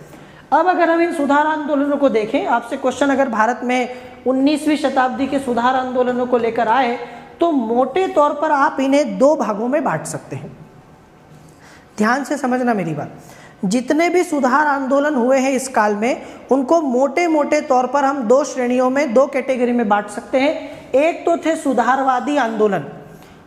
अब अगर हम इन सुधार आंदोलनों को देखें, आपसे क्वेश्चन अगर भारत में 19वीं शताब्दी के सुधार आंदोलनों को लेकर आए तो मोटे तौर पर आप इन्हें दो भागों में बांट सकते हैं। ध्यान से समझना मेरी बात। जितने भी सुधार आंदोलन हुए हैं इस काल में, उनको मोटे मोटे तौर पर हम दो श्रेणियों में, दो कैटेगरी में बांट सकते हैं। एक तो थे सुधारवादी आंदोलन,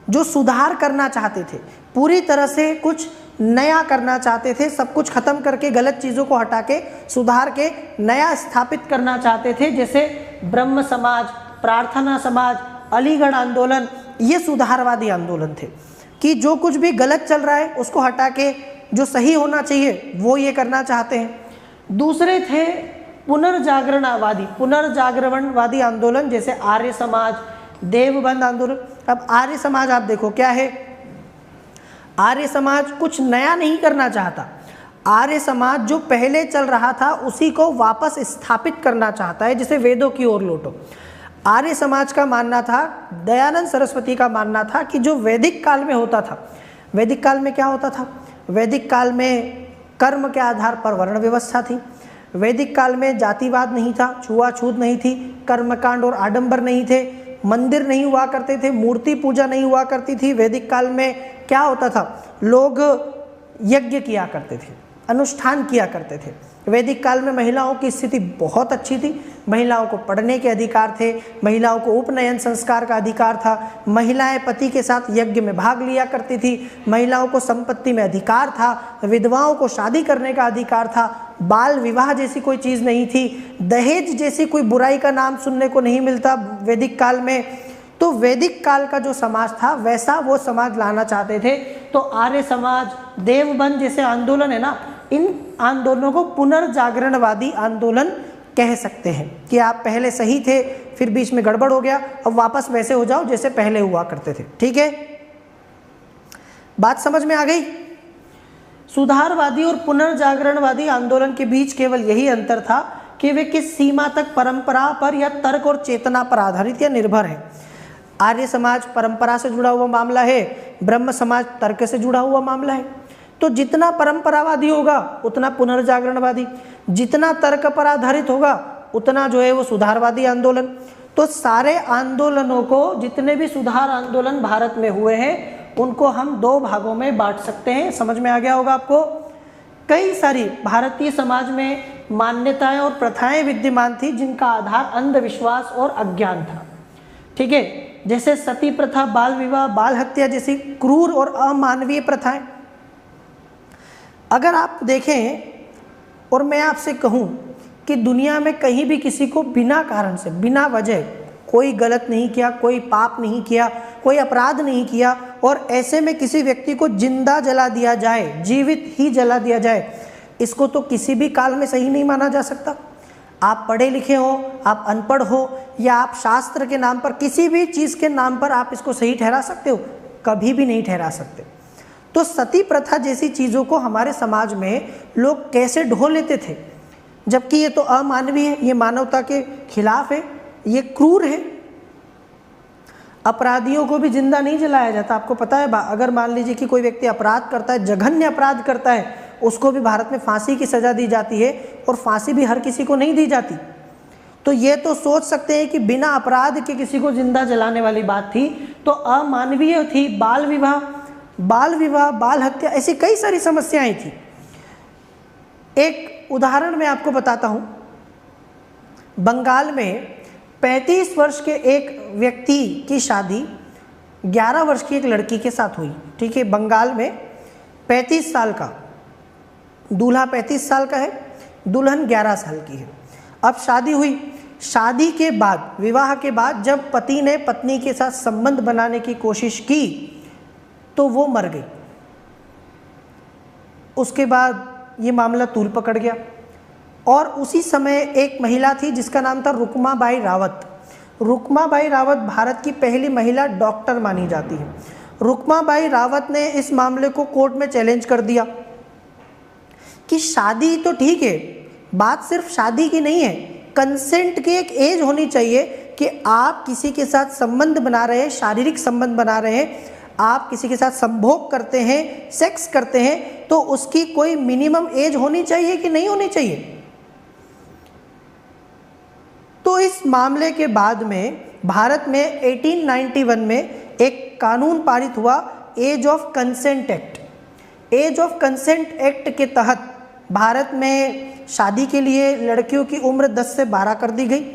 जो सुधार करना चाहते थे, पूरी तरह से कुछ नया करना चाहते थे, सब कुछ खत्म करके, गलत चीज़ों को हटा के सुधार के नया स्थापित करना चाहते थे। जैसे ब्रह्म समाज, प्रार्थना समाज, अलीगढ़ आंदोलन, ये सुधारवादी आंदोलन थे कि जो कुछ भी गलत चल रहा है उसको हटा के जो सही होना चाहिए वो ये करना चाहते हैं। दूसरे थे पुनर्जागरणवादी आंदोलन, जैसे आर्य समाज, देवबंद आंदोलन। अब आर्य समाज आप देखो क्या है, आर्य समाज कुछ नया नहीं करना चाहता। आर्य समाज जो पहले चल रहा था उसी को वापस स्थापित करना चाहता है, जैसे वेदों की ओर लौटो। आर्य समाज का मानना था, दयानंद सरस्वती का मानना था कि जो वैदिक काल में होता था, वैदिक काल में क्या होता था? वैदिक काल में कर्म के आधार पर वर्ण व्यवस्था थी। वैदिक काल में जातिवाद नहीं था, छुआछूत नहीं थी, कर्मकांड और आडंबर नहीं थे, मंदिर नहीं हुआ करते थे, मूर्ति पूजा नहीं हुआ करती थी। वैदिक काल में क्या होता था? लोग यज्ञ किया करते थे, अनुष्ठान किया करते थे। वैदिक काल में महिलाओं की स्थिति बहुत अच्छी थी। महिलाओं को पढ़ने के अधिकार थे, महिलाओं को उपनयन संस्कार का अधिकार था, महिलाएं पति के साथ यज्ञ में भाग लिया करती थी, महिलाओं को संपत्ति में अधिकार था, विधवाओं को शादी करने का अधिकार था, बाल विवाह जैसी कोई चीज़ नहीं थी, दहेज जैसी कोई बुराई का नाम सुनने को नहीं मिलता वैदिक काल में। तो वैदिक काल का जो समाज था वैसा वो समाज लाना चाहते थे। तो आर्य समाज, देवबंद जैसे आंदोलन है ना, इन आंदोलनों को पुनर्जागरणवादी आंदोलन कह सकते हैं कि आप पहले सही थे, फिर बीच में गड़बड़ हो गया, अब वापस वैसे हो जाओ जैसे पहले हुआ करते थे। ठीक है, बात समझ में आ गई? सुधारवादी और पुनर्जागरणवादी आंदोलन के बीच केवल यही अंतर था कि वे किस सीमा तक परंपरा पर या तर्क और चेतना पर आधारित या निर्भर है। आर्य समाज परंपरा से जुड़ा हुआ मामला है, ब्रह्म समाज तर्क से जुड़ा हुआ मामला है। तो जितना परंपरावादी होगा उतना पुनर्जागरणवादी, जितना तर्क पर आधारित होगा उतना जो है वो सुधारवादी आंदोलन। तो सारे आंदोलनों को, जितने भी सुधार आंदोलन भारत में हुए हैं, उनको हम दो भागों में बांट सकते हैं। समझ में आ गया होगा आपको? कई सारी भारतीय समाज में मान्यताएं और प्रथाएं विद्यमान थी जिनका आधार अंधविश्वास और अज्ञान था। ठीक है, जैसे सती प्रथा, बाल विवाह, बाल हत्या जैसी क्रूर और अमानवीय प्रथाएं। अगर आप देखें और मैं आपसे कहूं कि दुनिया में कहीं भी किसी को बिना कारण से, बिना वजह कोई गलत नहीं किया, कोई पाप नहीं किया, कोई अपराध नहीं किया, और ऐसे में किसी व्यक्ति को जिंदा जला दिया जाए, जीवित ही जला दिया जाए, इसको तो किसी भी काल में सही नहीं माना जा सकता। आप पढ़े लिखे हो, आप अनपढ़ हो, या आप शास्त्र के नाम पर, किसी भी चीज़ के नाम पर आप इसको सही ठहरा सकते हो? कभी भी नहीं ठहरा सकते। तो सती प्रथा जैसी चीज़ों को हमारे समाज में लोग कैसे ढो लेते थे, जबकि ये तो अमानवीय है, ये मानवता के खिलाफ है, ये क्रूर है। अपराधियों को भी जिंदा नहीं जलाया जाता। आपको पता है, अगर मान लीजिए कि कोई व्यक्ति अपराध करता है, जघन्य अपराध करता है, उसको भी भारत में फांसी की सज़ा दी जाती है, और फांसी भी हर किसी को नहीं दी जाती। तो ये तो सोच सकते हैं कि बिना अपराध के किसी को जिंदा जलाने वाली बात थी, तो अमानवीय थी। बाल विवाह, बाल हत्या, ऐसी कई सारी समस्याएं थी। एक उदाहरण मैं आपको बताता हूं। बंगाल में 35 वर्ष के एक व्यक्ति की शादी 11 वर्ष की एक लड़की के साथ हुई। ठीक है, बंगाल में 35 साल का दूल्हा 35 साल का है, दुल्हन 11 साल की है। अब शादी हुई, शादी के बाद, विवाह के बाद जब पति ने पत्नी के साथ संबंध बनाने की कोशिश की तो वो मर गई। उसके बाद ये मामला तूल पकड़ गया और उसी समय एक महिला थी जिसका नाम था रुक्माबाई रावत। रुक्माबाई रावत भारत की पहली महिला डॉक्टर मानी जाती है। रुक्माबाई रावत ने इस मामले को कोर्ट में चैलेंज कर दिया कि शादी तो ठीक है, बात सिर्फ शादी की नहीं है, कंसेंट की एक एज होनी चाहिए कि आप किसी के साथ संबंध बना रहे हैं, शारीरिक संबंध बना रहे हैं, आप किसी के साथ संभोग करते हैं, सेक्स करते हैं, तो उसकी कोई मिनिमम एज होनी चाहिए कि नहीं होनी चाहिए। तो इस मामले के बाद में भारत में 1891 में एक कानून पारित हुआ, Age of Consent Act. Age of Consent Act के तहत भारत में शादी के लिए लड़कियों की उम्र 10 से 12 कर दी गई।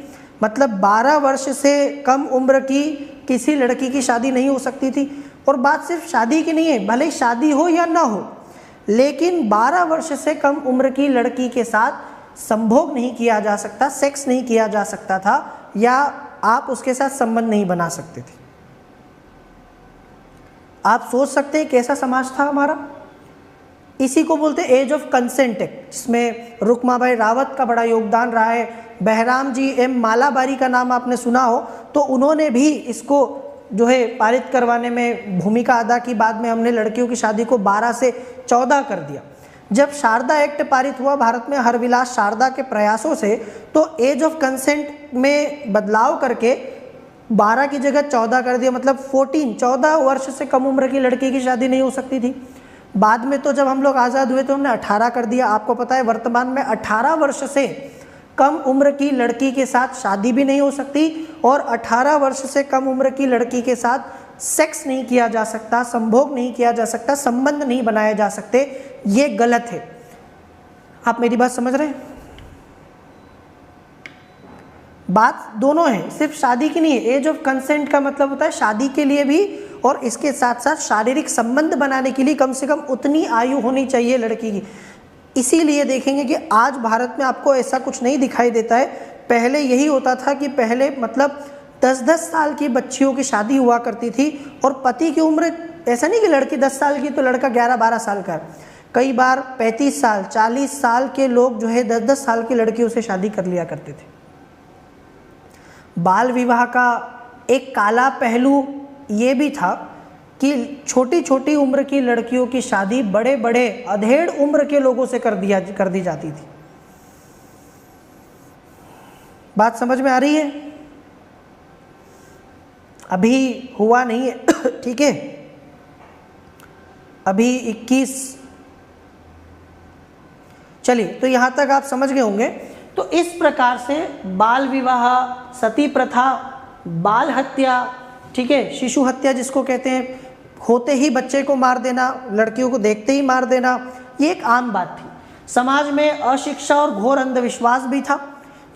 मतलब 12 वर्ष से कम उम्र की किसी लड़की की शादी नहीं हो सकती थी। और बात सिर्फ शादी की नहीं है, भले शादी हो या ना हो, लेकिन 12 वर्ष से कम उम्र की लड़की के साथ संभोग नहीं किया जा सकता, सेक्स नहीं किया जा सकता था, या आप उसके साथ संबंध नहीं बना सकते थे। आप सोच सकते हैं कैसा समाज था हमारा। इसी को बोलते हैं एज ऑफ कंसेंट एक्ट, जिसमें रुक्माबाई रावत का बड़ा योगदान रहा है। बहराम जी एम मालाबारी का नाम आपने सुना हो, तो उन्होंने भी इसको जो है पारित करवाने में भूमिका अदा की। बाद में हमने लड़कियों की शादी को 12 से 14 कर दिया। जब शारदा एक्ट पारित हुआ भारत में हरविलास शारदा के प्रयासों से, तो एज ऑफ कंसेंट में बदलाव करके 12 की जगह 14 कर दिया। मतलब 14 वर्ष से कम उम्र की लड़की की शादी नहीं हो सकती थी। बाद में तो जब हम लोग आज़ाद हुए तो हमने 18 कर दिया। आपको पता है वर्तमान में 18 वर्ष से कम उम्र की लड़की के साथ शादी भी नहीं हो सकती और 18 वर्ष से कम उम्र की लड़की के साथ सेक्स नहीं किया जा सकता, संभोग नहीं किया जा सकता, संबंध नहीं बनाए जा सकते। ये गलत है। आप मेरी बात समझ रहे हैं? बात दोनों है, सिर्फ शादी की नहीं है। एज ऑफ कंसेंट का मतलब होता है शादी के लिए भी और इसके साथ साथ शारीरिक संबंध बनाने के लिए कम से कम उतनी आयु होनी चाहिए लड़की की। इसीलिए देखेंगे कि आज भारत में आपको ऐसा कुछ नहीं दिखाई देता है। पहले यही होता था कि पहले मतलब 10-10 साल की बच्चियों की शादी हुआ करती थी और पति की उम्र, ऐसा नहीं कि लड़की 10 साल की तो लड़का 11-12 साल का है। कई बार 35 साल 40 साल के लोग जो है 10-10 साल की लड़कियों से शादी कर लिया करते थे। बाल विवाह का एक काला पहलू ये भी था कि छोटी छोटी उम्र की लड़कियों की शादी बड़े बड़े अधेड़ उम्र के लोगों से कर दी जाती थी। बात समझ में आ रही है? अभी हुआ नहीं है ठीक है, अभी 21। चलिए, तो यहां तक आप समझ गए होंगे। तो इस प्रकार से बाल विवाह, सती प्रथा, बाल हत्या, ठीक है, शिशु हत्या जिसको कहते हैं, होते ही बच्चे को मार देना, लड़कियों को देखते ही मार देना, ये एक आम बात थी। समाज में अशिक्षा और घोर अंधविश्वास भी था।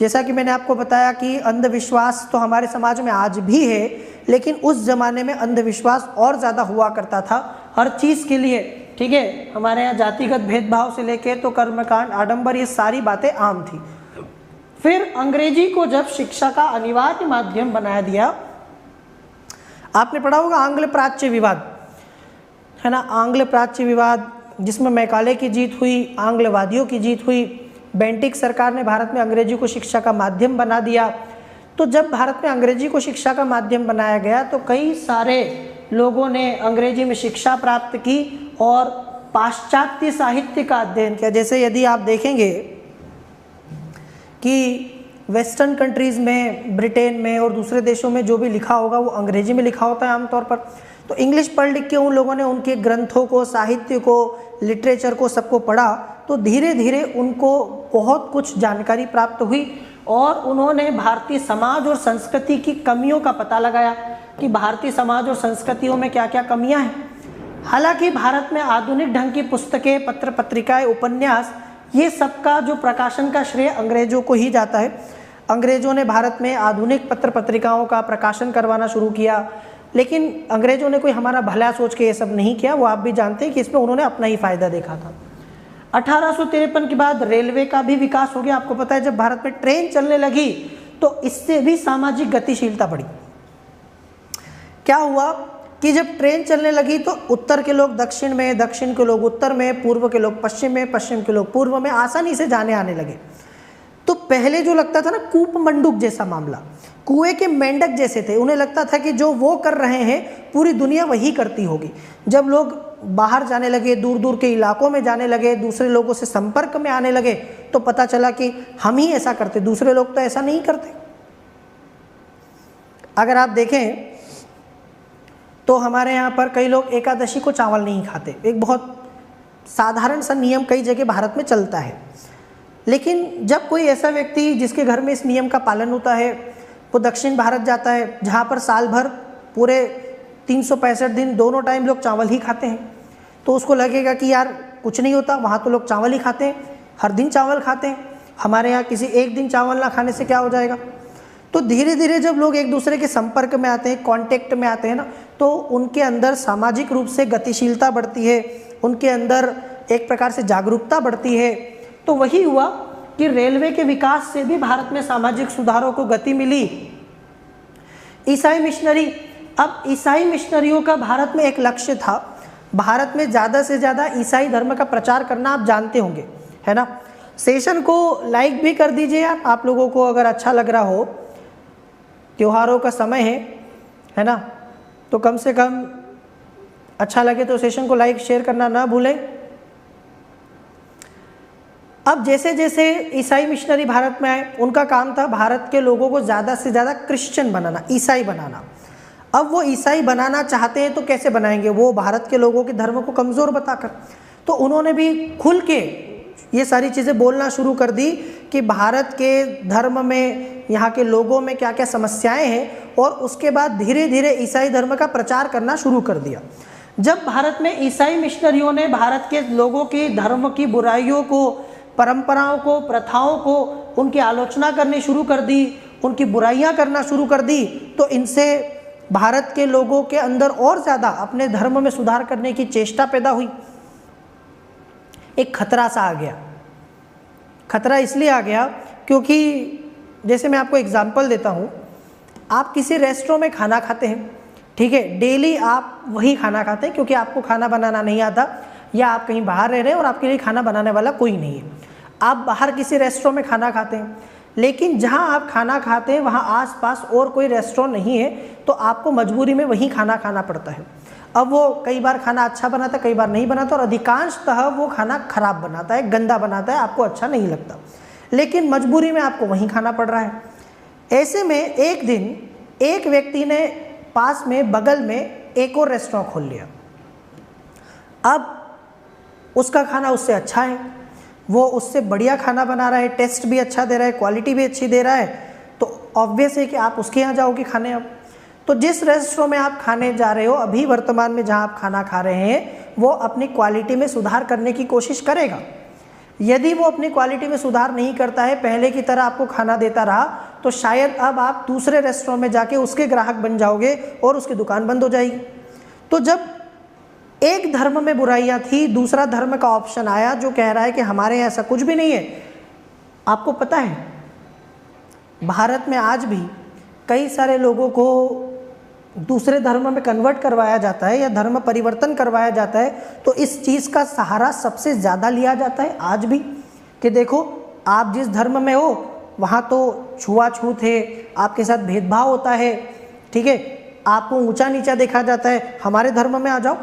जैसा कि मैंने आपको बताया कि अंधविश्वास तो हमारे समाज में आज भी है, लेकिन उस जमाने में अंधविश्वास और ज़्यादा हुआ करता था हर चीज़ के लिए। ठीक है, हमारे यहाँ जातिगत भेदभाव से लेके तो कर्मकांड, आडंबर, ये सारी बातें आम थी। फिर अंग्रेजी को जब शिक्षा का अनिवार्य माध्यम बना दिया, आपने पढ़ा होगा आंग्ल प्राच्य विवाद, है ना, आंग्ल प्राच्य विवाद, जिसमें मैकाले की जीत हुई, आंग्लवादियों की जीत हुई। बेंटिक सरकार ने भारत में अंग्रेजी को शिक्षा का माध्यम बना दिया। तो जब भारत में अंग्रेजी को शिक्षा का माध्यम बनाया गया तो कई सारे लोगों ने अंग्रेजी में शिक्षा प्राप्त की और पाश्चात्य साहित्य का अध्ययन किया। जैसे यदि आप देखेंगे कि वेस्टर्न कंट्रीज़ में, ब्रिटेन में और दूसरे देशों में जो भी लिखा होगा वो अंग्रेजी में लिखा होता है आमतौर पर। तो इंग्लिश पढ़ लिख के उन लोगों ने उनके ग्रंथों को, साहित्य को, लिटरेचर को, सबको पढ़ा, तो धीरे धीरे उनको बहुत कुछ जानकारी प्राप्त हुई और उन्होंने भारतीय समाज और संस्कृति की कमियों का पता लगाया कि भारतीय समाज और संस्कृतियों में क्या क्या कमियां हैं। हालांकि भारत में आधुनिक ढंग की पुस्तकें, पत्र पत्रिकाएं, उपन्यास, ये सबका जो प्रकाशन का श्रेय अंग्रेजों को ही जाता है। अंग्रेज़ों ने भारत में आधुनिक पत्र पत्रिकाओं का प्रकाशन करवाना शुरू किया, लेकिन अंग्रेज़ों ने कोई हमारा भला सोच के ये सब नहीं किया। वो आप भी जानते हैं कि इसमें उन्होंने अपना ही फ़ायदा देखा था। 1853 के बाद रेलवे का भी विकास हो गया। आपको पता है जब भारत में ट्रेन चलने लगी तो इससे भी सामाजिक गतिशीलता बढ़ी। क्या हुआ कि जब ट्रेन चलने लगी तो उत्तर के लोग दक्षिण में, दक्षिण के लोग उत्तर में, पूर्व के लोग पश्चिम में, पश्चिम के लोग पूर्व में आसानी से जाने आने लगे। तो पहले जो लगता था ना कूप मंडूक जैसा मामला, कुएं के मेंढक जैसे थे, उन्हें लगता था कि जो वो कर रहे हैं पूरी दुनिया वही करती होगी। जब लोग बाहर जाने लगे, दूर दूर के इलाकों में जाने लगे, दूसरे लोगों से संपर्क में आने लगे, तो पता चला कि हम ही ऐसा करते, दूसरे लोग तो ऐसा नहीं करते। अगर आप देखें तो हमारे यहाँ पर कई लोग एकादशी को चावल नहीं खाते, एक बहुत साधारण सा नियम कई जगह भारत में चलता है। लेकिन जब कोई ऐसा व्यक्ति जिसके घर में इस नियम का पालन होता है वो दक्षिण भारत जाता है जहाँ पर साल भर पूरे 365 दिन दोनों टाइम लोग चावल ही खाते हैं, तो उसको लगेगा कि यार कुछ नहीं होता, वहाँ तो लोग चावल ही खाते हैं, हर दिन चावल खाते हैं, हमारे यहाँ किसी एक दिन चावल ना खाने से क्या हो जाएगा। तो धीरे धीरे जब लोग एक दूसरे के संपर्क में आते हैं, कांटेक्ट में आते हैं ना, तो उनके अंदर सामाजिक रूप से गतिशीलता बढ़ती है, उनके अंदर एक प्रकार से जागरूकता बढ़ती है। तो वही हुआ कि रेलवे के विकास से भी भारत में सामाजिक सुधारों को गति मिली। ईसाई मिशनरी, अब ईसाई मिशनरियों का भारत में एक लक्ष्य था, भारत में ज़्यादा से ज़्यादा ईसाई धर्म का प्रचार करना। आप जानते होंगे, है ना। सेशन को लाइक भी कर दीजिए आप लोगों को अगर अच्छा लग रहा हो, त्योहारों का समय है ना, तो कम से कम अच्छा लगे तो सेशन को लाइक शेयर करना ना भूलें। अब जैसे जैसे ईसाई मिशनरी भारत में आए, उनका काम था भारत के लोगों को ज़्यादा से ज़्यादा क्रिश्चियन बनाना, ईसाई बनाना। अब वो ईसाई बनाना चाहते हैं तो कैसे बनाएंगे, वो भारत के लोगों के धर्म को कमज़ोर बताकर। तो उन्होंने भी खुल के ये सारी चीज़ें बोलना शुरू कर दी कि भारत के धर्म में, यहाँ के लोगों में क्या क्या समस्याएं हैं, और उसके बाद धीरे धीरे ईसाई धर्म का प्रचार करना शुरू कर दिया। जब भारत में ईसाई मिशनरियों ने भारत के लोगों की धर्म की बुराइयों को, परंपराओं को, प्रथाओं को, उनकी आलोचना करनी शुरू कर दी, उनकी बुराइयां करना शुरू कर दी, तो इनसे भारत के लोगों के अंदर और ज़्यादा अपने धर्म में सुधार करने की चेष्टा पैदा हुई। एक खतरा सा आ गया। खतरा इसलिए आ गया क्योंकि जैसे मैं आपको एग्जांपल देता हूँ, आप किसी रेस्टोरेंट में खाना खाते हैं, ठीक है, डेली आप वही खाना खाते हैं क्योंकि आपको खाना बनाना नहीं आता, या आप कहीं बाहर रह रहे हैं और आपके लिए खाना बनाने वाला कोई नहीं है। आप बाहर किसी रेस्टोरेंट में खाना खाते हैं, लेकिन जहाँ आप खाना खाते हैं वहाँ आसपास और कोई रेस्टोरेंट नहीं है, तो आपको मजबूरी में वहीं खाना खाना पड़ता है। अब वो कई बार खाना अच्छा बनाता है, कई बार नहीं बनाता, और अधिकांशतः वो खाना खराब बनाता है, गंदा बनाता है, आपको अच्छा नहीं लगता, लेकिन मजबूरी में आपको वहीं खाना पड़ रहा है। ऐसे में एक दिन एक व्यक्ति ने पास में बगल में एक और रेस्टोरेंट खोल लिया। अब उसका खाना उससे अच्छा है, वो उससे बढ़िया खाना बना रहा है, टेस्ट भी अच्छा दे रहा है, क्वालिटी भी अच्छी दे रहा है, तो ऑब्वियस है कि आप उसके यहाँ जाओगे खाने। अब तो जिस रेस्टोरेंट में आप खाने जा रहे हो, अभी वर्तमान में जहाँ आप खाना खा रहे हैं, वो अपनी क्वालिटी में सुधार करने की कोशिश करेगा। यदि वो अपनी क्वालिटी में सुधार नहीं करता है, पहले की तरह आपको खाना देता रहा, तो शायद अब आप दूसरे रेस्टोरेंट में जाके उसके ग्राहक बन जाओगे और उसकी दुकान बंद हो जाएगी। तो जब एक धर्म में बुराइयां थी, दूसरा धर्म का ऑप्शन आया जो कह रहा है कि हमारे यहाँ ऐसा कुछ भी नहीं है। आपको पता है भारत में आज भी कई सारे लोगों को दूसरे धर्म में कन्वर्ट करवाया जाता है या धर्म परिवर्तन करवाया जाता है, तो इस चीज़ का सहारा सबसे ज़्यादा लिया जाता है आज भी, कि देखो आप जिस धर्म में हो वहाँ तो छुआछूत है, आपके साथ भेदभाव होता है, ठीक है, आपको ऊंचा नीचा देखा जाता है, हमारे धर्म में आ जाओ,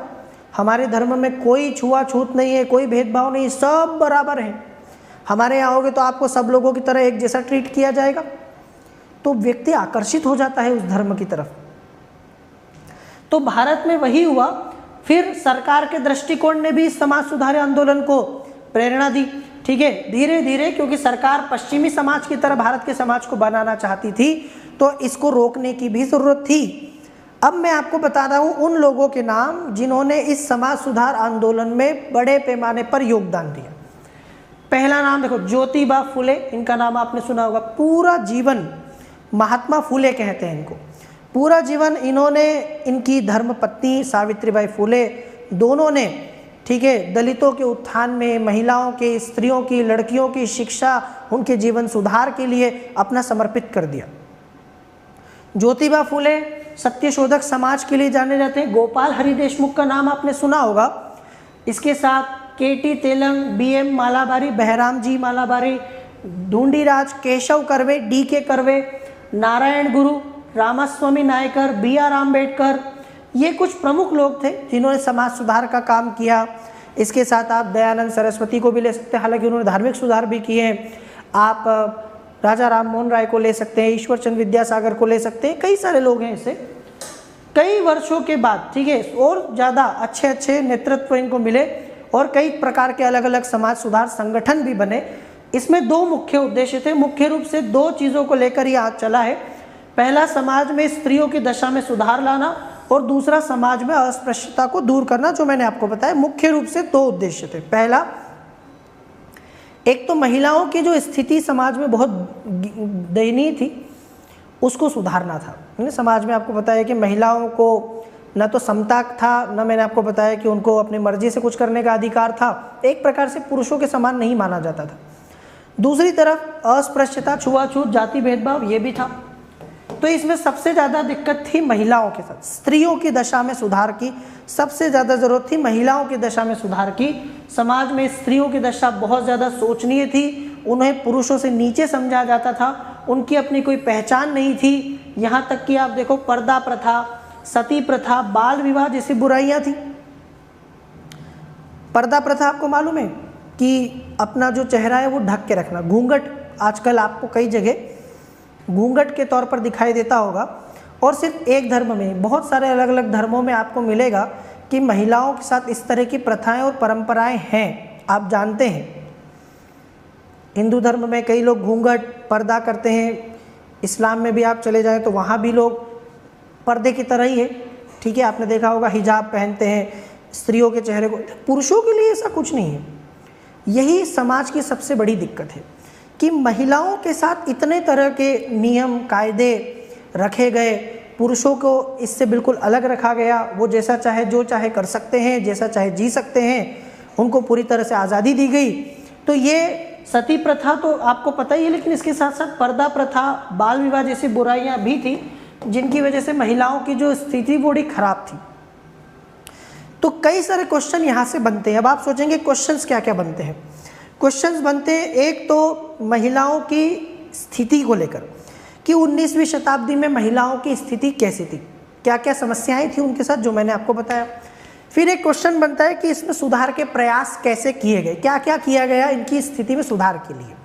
हमारे धर्म में कोई छुआछूत नहीं है, कोई भेदभाव नहीं, सब बराबर है, हमारे यहाँ आओगे तो आपको सब लोगों की तरह एक जैसा ट्रीट किया जाएगा। तो व्यक्ति आकर्षित हो जाता है उस धर्म की तरफ। तो भारत में वही हुआ। फिर सरकार के दृष्टिकोण ने भी समाज सुधार आंदोलन को प्रेरणा दी, ठीक है, धीरे धीरे, क्योंकि सरकार पश्चिमी समाज की तरह भारत के समाज को बनाना चाहती थी, तो इसको रोकने की भी ज़रूरत थी। अब मैं आपको बता रहा हूँ उन लोगों के नाम जिन्होंने इस समाज सुधार आंदोलन में बड़े पैमाने पर योगदान दिया। पहला नाम देखो ज्योतिबा फुले, इनका नाम आपने सुना होगा। पूरा जीवन महात्मा फुले कहते हैं इनको। पूरा जीवन इन्होंने, इनकी धर्मपत्नी सावित्रीबाई फुले दोनों ने, ठीक है, दलितों के उत्थान में, महिलाओं के, स्त्रियों की, लड़कियों की शिक्षा, उनके जीवन सुधार के लिए अपना समर्पित कर दिया। ज्योतिबा फुले सत्यशोधक समाज के लिए जाने जाते हैं। गोपाल हरि देशमुख का नाम आपने सुना होगा। इसके साथ KT Telang, BM Malabari, Behram ji Malabari, Dhundiraj, Keshav Karve, DK Karve, Narayana Guru, Ramaswamy Naikar, BR Ambedkar, ये कुछ प्रमुख लोग थे जिन्होंने समाज सुधार का काम किया। इसके साथ आप दयानंद सरस्वती को भी ले सकते हैं, हालांकि उन्होंने धार्मिक सुधार भी किए हैं। आप राजा राम मोहन राय को ले सकते हैं, ईश्वर चंद्र विद्यासागर को ले सकते हैं, कई सारे लोग हैं ऐसे। कई वर्षों के बाद, ठीक है, और ज़्यादा अच्छे अच्छे नेतृत्व इनको मिले और कई प्रकार के अलग अलग समाज सुधार संगठन भी बने। इसमें दो मुख्य उद्देश्य थे, मुख्य रूप से दो चीज़ों को लेकर ये आज चला है। पहला, समाज में स्त्रियों की दशा में सुधार लाना, और दूसरा, समाज में अस्पृश्यता को दूर करना, जो मैंने आपको बताया। मुख्य रूप से दो उद्देश्य थे। पहला, एक तो महिलाओं की जो स्थिति समाज में बहुत दयनीय थी, उसको सुधारना था। समाज में आपको बताया कि महिलाओं को न तो समता था, न मैंने आपको बताया कि उनको अपनी मर्जी से कुछ करने का अधिकार था। एक प्रकार से पुरुषों के समान नहीं माना जाता था। दूसरी तरफ अस्पृश्यता, छुआछूत, जाति भेदभाव, ये भी था। तो इसमें सबसे ज़्यादा दिक्कत थी महिलाओं के साथ। स्त्रियों की दशा में सुधार की सबसे ज़्यादा ज़रूरत थी, महिलाओं की दशा में सुधार की। समाज में स्त्रियों की दशा बहुत ज़्यादा शोचनीय थी, उन्हें पुरुषों से नीचे समझा जाता था, उनकी अपनी कोई पहचान नहीं थी। यहाँ तक कि आप देखो, पर्दा प्रथा, सती प्रथा, बाल विवाह जैसी बुराइयाँ थी। पर्दा प्रथा आपको मालूम है कि अपना जो चेहरा है वो ढक के रखना, घूंघट, आजकल आपको कई जगह घूंघट के तौर पर दिखाई देता होगा। और सिर्फ एक धर्म में, बहुत सारे अलग अलग धर्मों में आपको मिलेगा कि महिलाओं के साथ इस तरह की प्रथाएं और परंपराएं हैं। आप जानते हैं, हिंदू धर्म में कई लोग घूंघट, पर्दा करते हैं। इस्लाम में भी आप चले जाएं तो वहाँ भी लोग पर्दे की तरह ही है, ठीक है। आपने देखा होगा, हिजाब पहनते हैं, स्त्रियों के चेहरे को। पुरुषों के लिए ऐसा कुछ नहीं है। यही समाज की सबसे बड़ी दिक्कत है कि महिलाओं के साथ इतने तरह के नियम कायदे रखे गए, पुरुषों को इससे बिल्कुल अलग रखा गया। वो जैसा चाहे जो चाहे कर सकते हैं, जैसा चाहे जी सकते हैं, उनको पूरी तरह से आज़ादी दी गई। तो ये सती प्रथा तो आपको पता ही है, लेकिन इसके साथ साथ पर्दा प्रथा, बाल विवाह जैसी बुराइयां भी थी, जिनकी वजह से महिलाओं की जो स्थिति बड़ी खराब थी। तो कई सारे क्वेश्चन यहाँ से बनते हैं। अब आप सोचेंगे क्वेश्चंस क्या क्या बनते हैं। क्वेश्चंस बनते हैं, एक तो महिलाओं की स्थिति को लेकर कि 19वीं शताब्दी में महिलाओं की स्थिति कैसी थी, क्या क्या समस्याएं थी उनके साथ, जो मैंने आपको बताया। फिर एक क्वेश्चन बनता है कि इसमें सुधार के प्रयास कैसे किए गए, क्या क्या किया गया इनकी स्थिति में सुधार के लिए।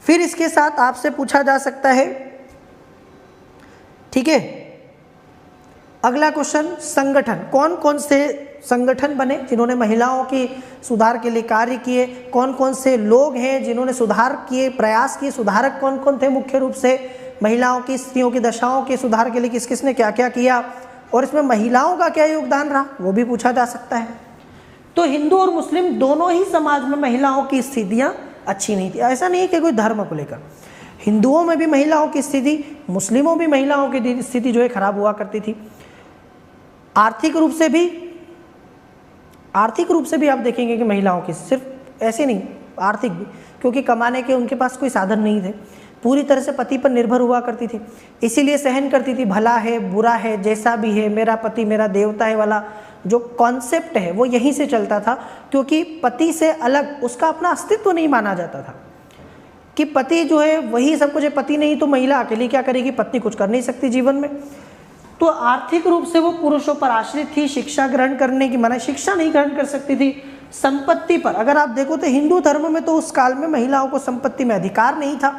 फिर इसके साथ आपसे पूछा जा सकता है, ठीक है, अगला क्वेश्चन, संगठन, कौन कौन से संगठन बने जिन्होंने महिलाओं की सुधार के लिए कार्य किए, कौन कौन से लोग हैं जिन्होंने सुधार किए, प्रयास किए, सुधारक कौन कौन थे मुख्य रूप से महिलाओं की, स्त्रियों की दशाओं के सुधार के लिए किस किस ने क्या क्या किया, और इसमें महिलाओं का क्या योगदान रहा, वो भी पूछा जा सकता है। तो हिंदू और मुस्लिम दोनों ही समाज में महिलाओं की स्थितियाँ अच्छी नहीं थी। ऐसा नहीं है कि कोई धर्म को लेकर, हिंदुओं में भी महिलाओं की स्थिति, मुस्लिमों भी महिलाओं की स्थिति जो है खराब हुआ करती थी। आर्थिक रूप से भी आप देखेंगे कि महिलाओं की, सिर्फ ऐसे नहीं, आर्थिक भी, क्योंकि कमाने के उनके पास कोई साधन नहीं थे, पूरी तरह से पति पर निर्भर हुआ करती थी, इसीलिए सहन करती थी। भला है बुरा है जैसा भी है, मेरा पति मेरा देवता है वाला जो कॉन्सेप्ट है वो यहीं से चलता था, क्योंकि पति से अलग उसका अपना अस्तित्व नहीं माना जाता था कि पति जो है वही सब कुछ है, पति नहीं तो महिला अकेली क्या करेगी, पत्नी कुछ कर नहीं सकती जीवन में। तो आर्थिक रूप से वो पुरुषों पर आश्रित थी, शिक्षा ग्रहण करने की मना, शिक्षा नहीं ग्रहण कर सकती थी। संपत्ति पर अगर आप देखो तो हिंदू धर्म में तो उस काल में महिलाओं को संपत्ति में अधिकार नहीं था,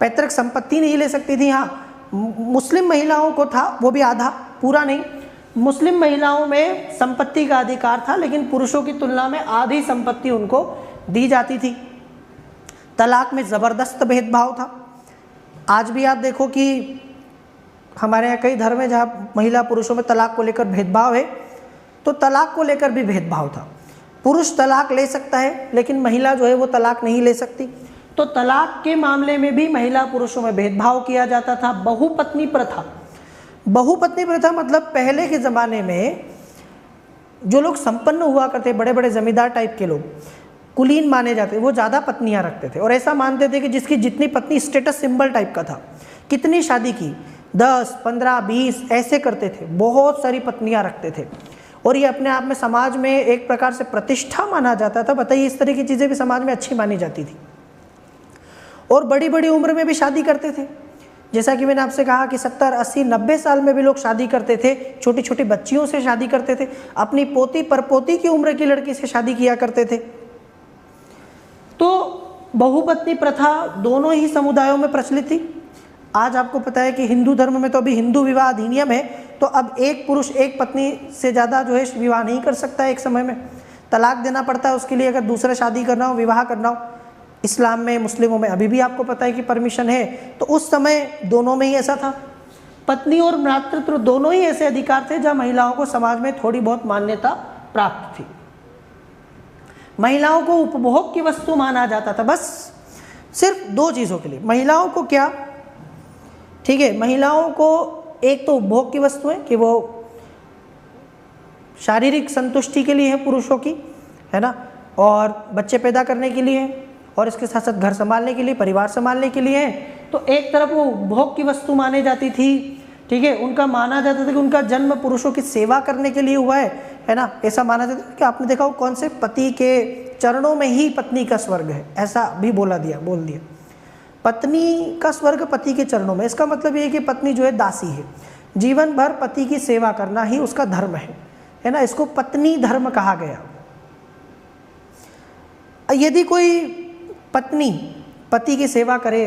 पैतृक संपत्ति नहीं ले सकती थी। हाँ, मुस्लिम महिलाओं को था, वो भी आधा, पूरा नहीं। मुस्लिम महिलाओं में संपत्ति का अधिकार था, लेकिन पुरुषों की तुलना में आधी संपत्ति उनको दी जाती थी। तलाक में ज़बरदस्त भेदभाव था। आज भी आप देखो कि हमारे यहाँ कई धर्म है जहाँ महिला पुरुषों में तलाक को लेकर भेदभाव है, तो तलाक को लेकर भी भेदभाव था। पुरुष तलाक ले सकता है लेकिन महिला जो है वो तलाक नहीं ले सकती। तो तलाक के मामले में भी महिला पुरुषों में भेदभाव किया जाता था। बहुपत्नी प्रथा, बहुपत्नी प्रथा मतलब पहले के ज़माने में जो लोग संपन्न हुआ करते, बड़े बड़े जमींदार टाइप के लोग, कुलीन माने जाते, वो ज़्यादा पत्नियां रखते थे और ऐसा मानते थे कि जिसकी जितनी पत्नी, स्टेटस सिंबल टाइप का था, कितनी शादी की, 10, 15, 20 ऐसे करते थे, बहुत सारी पत्नियां रखते थे और ये अपने आप में समाज में एक प्रकार से प्रतिष्ठा माना जाता था। बताइए, इस तरह की चीज़ें भी समाज में अच्छी मानी जाती थी। और बड़ी बड़ी उम्र में भी शादी करते थे, जैसा कि मैंने आपसे कहा कि 70, 80, 90 साल में भी लोग शादी करते थे, छोटी छोटी बच्चियों से शादी करते थे, अपनी पोती परपोती की उम्र की लड़की से शादी किया करते थे। तो बहुपत्नी प्रथा दोनों ही समुदायों में प्रचलित थी। आज आपको पता है कि हिंदू धर्म में तो अभी हिंदू विवाह अधिनियम है, तो अब एक पुरुष एक पत्नी से ज़्यादा जो है विवाह नहीं कर सकता है, एक समय में तलाक देना पड़ता है उसके लिए, अगर दूसरा शादी करना हो, विवाह करना हो। इस्लाम में, मुस्लिमों में अभी भी आपको पता है कि परमिशन है। तो उस समय दोनों में ही ऐसा था। पत्नी और मातृत्व दोनों ही ऐसे अधिकार थे जहाँ महिलाओं को समाज में थोड़ी बहुत मान्यता प्राप्त थी। महिलाओं को उपभोग की वस्तु माना जाता था, बस सिर्फ 2 चीज़ों के लिए। महिलाओं को क्या, ठीक है, महिलाओं को एक तो उपभोग की वस्तु है कि वो शारीरिक संतुष्टि के लिए है पुरुषों की, है ना, और बच्चे पैदा करने के लिए है, और इसके साथ साथ घर संभालने के लिए, परिवार संभालने के लिए है। तो एक तरफ वो उपभोग की वस्तु मानी जाती थी, ठीक है, उनका माना जाता था कि उनका जन्म पुरुषों की सेवा करने के लिए हुआ है ना, ऐसा माना जाता है कि आपने देखा हो कौन से पति के चरणों में ही पत्नी का स्वर्ग है, ऐसा भी बोल दिया पत्नी का स्वर्ग पति के चरणों में। इसका मतलब ये है कि पत्नी जो है दासी है, जीवन भर पति की सेवा करना ही उसका धर्म है ना, इसको पत्नी धर्म कहा गया। यदि कोई पत्नी पति की सेवा करे,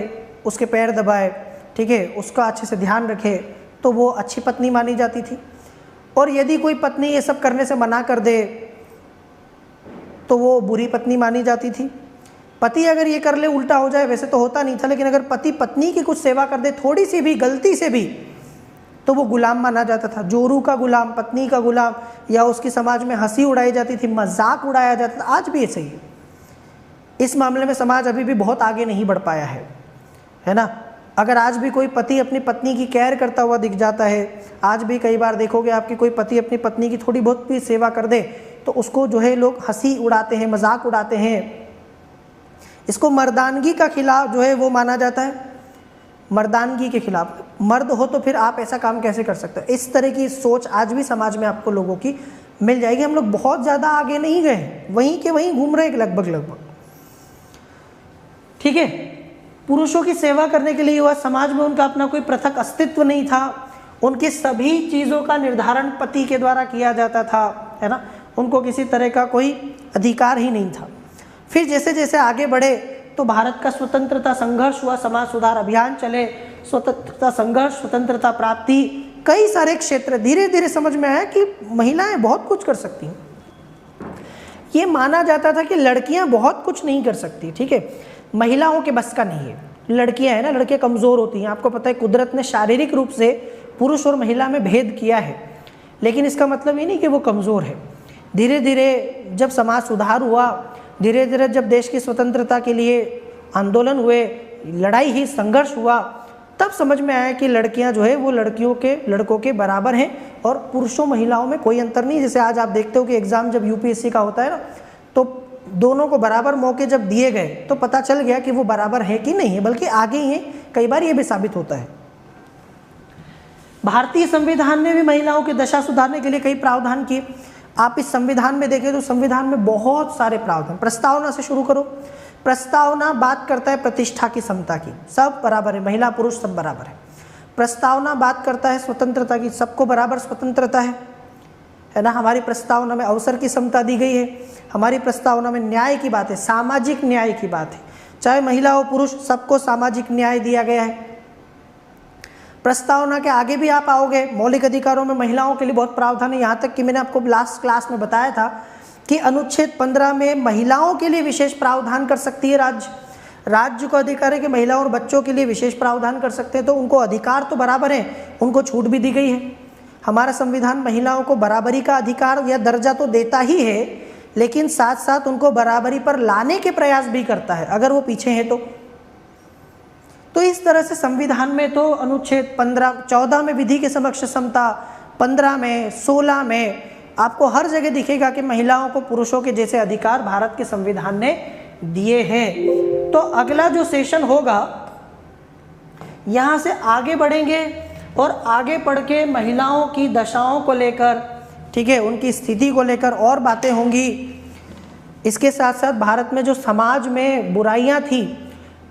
उसके पैर दबाए, ठीक है, उसका अच्छे से ध्यान रखे, तो वो अच्छी पत्नी मानी जाती थी। और यदि कोई पत्नी ये सब करने से मना कर दे तो वो बुरी पत्नी मानी जाती थी। पति अगर ये कर ले, उल्टा हो जाए, वैसे तो होता नहीं था, लेकिन अगर पति पत्नी की कुछ सेवा कर दे थोड़ी सी भी, गलती से भी, तो वो गुलाम माना जाता था, जोरू का गुलाम, पत्नी का गुलाम, या उसकी समाज में हंसी उड़ाई जाती थी, मजाक उड़ाया जाता था। आज भी ऐसे ही है। इस मामले में समाज अभी भी बहुत आगे नहीं बढ़ पाया है ना। अगर आज भी कोई पति अपनी पत्नी की केयर करता हुआ दिख जाता है, आज भी कई बार देखोगे आपकी कोई पति अपनी पत्नी की थोड़ी बहुत भी सेवा कर दे तो उसको जो है लोग हंसी उड़ाते हैं, मजाक उड़ाते हैं। इसको मर्दानगी का खिलाफ जो है वो माना जाता है, मर्दानगी के खिलाफ। मर्द हो तो फिर आप ऐसा काम कैसे कर सकते हो, इस तरह की सोच आज भी समाज में आपको लोगों की मिल जाएगी। हम लोग बहुत ज़्यादा आगे नहीं गए, वहीं के वहीं घूम रहे हैं लगभग, ठीक है। पुरुषों की सेवा करने के लिए हुआ, समाज में उनका अपना कोई पृथक अस्तित्व नहीं था, उनकी सभी चीज़ों का निर्धारण पति के द्वारा किया जाता था, है ना, उनको किसी तरह का कोई अधिकार ही नहीं था। फिर जैसे जैसे आगे बढ़े तो भारत का स्वतंत्रता संघर्ष हुआ, समाज सुधार अभियान चले, स्वतंत्रता संघर्ष, स्वतंत्रता प्राप्ति, कई सारे क्षेत्र, धीरे धीरे समझ में आया कि महिलाएं बहुत कुछ कर सकती हैं। ये माना जाता था कि लड़कियां बहुत कुछ नहीं कर सकती, ठीक है, महिलाओं के बस का नहीं है। लड़कियां है ना, लड़कियां कमज़ोर होती हैं। आपको पता है कुदरत ने शारीरिक रूप से पुरुष और महिला में भेद किया है, लेकिन इसका मतलब ये नहीं कि वो कमज़ोर है। धीरे धीरे जब समाज सुधार हुआ, धीरे धीरे जब देश की स्वतंत्रता के लिए आंदोलन हुए, लड़ाई ही, संघर्ष हुआ, तब समझ में आया कि लड़कियां जो है वो लड़कों के बराबर हैं और पुरुषों महिलाओं में कोई अंतर नहीं। जैसे आज आप देखते हो कि एग्ज़ाम जब यूपीएससी का होता है ना, तो दोनों को बराबर मौके जब दिए गए तो पता चल गया कि वो बराबर है कि नहीं है, बल्कि आगे ही है। कई बार ये भी साबित होता है। भारतीय संविधान ने भी महिलाओं की दशा सुधारने के लिए कई प्रावधान किए। आप इस संविधान में देखें तो संविधान में बहुत सारे प्रावधान। प्रस्तावना से शुरू करो। प्रस्तावना बात करता है प्रतिष्ठा की, समता की, सब बराबर है, महिला पुरुष सब बराबर है। प्रस्तावना बात करता है स्वतंत्रता की, सबको बराबर स्वतंत्रता है ना। हमारी प्रस्तावना में अवसर की समता दी गई है। हमारी प्रस्तावना में न्याय की बात है, सामाजिक न्याय की बात है, चाहे महिला हो पुरुष, सबको सामाजिक न्याय दिया गया है। प्रस्तावना के आगे भी आप आओगे, मौलिक अधिकारों में महिलाओं के लिए बहुत प्रावधान है। यहाँ तक कि मैंने आपको लास्ट क्लास में बताया था कि अनुच्छेद 15 में महिलाओं के लिए विशेष प्रावधान कर सकती है राज्य को अधिकार है कि महिलाओं और बच्चों के लिए विशेष प्रावधान कर सकते हैं। तो उनको अधिकार तो बराबर है, उनको छूट भी दी गई है। हमारा संविधान महिलाओं को बराबरी का अधिकार या दर्जा तो देता ही है, लेकिन साथ साथ उनको बराबरी पर लाने के प्रयास भी करता है अगर वो पीछे हैं तो इस तरह से संविधान में तो अनुच्छेद 14 में विधि के समक्ष समता, 15 में, 16 में आपको हर जगह दिखेगा कि महिलाओं को पुरुषों के जैसे अधिकार भारत के संविधान ने दिए हैं। तो अगला जो सेशन होगा यहाँ से आगे बढ़ेंगे और आगे बढ़ के महिलाओं की दशाओं को लेकर, ठीक है, उनकी स्थिति को लेकर और बातें होंगी। इसके साथ साथ भारत में जो समाज में बुराइयां थी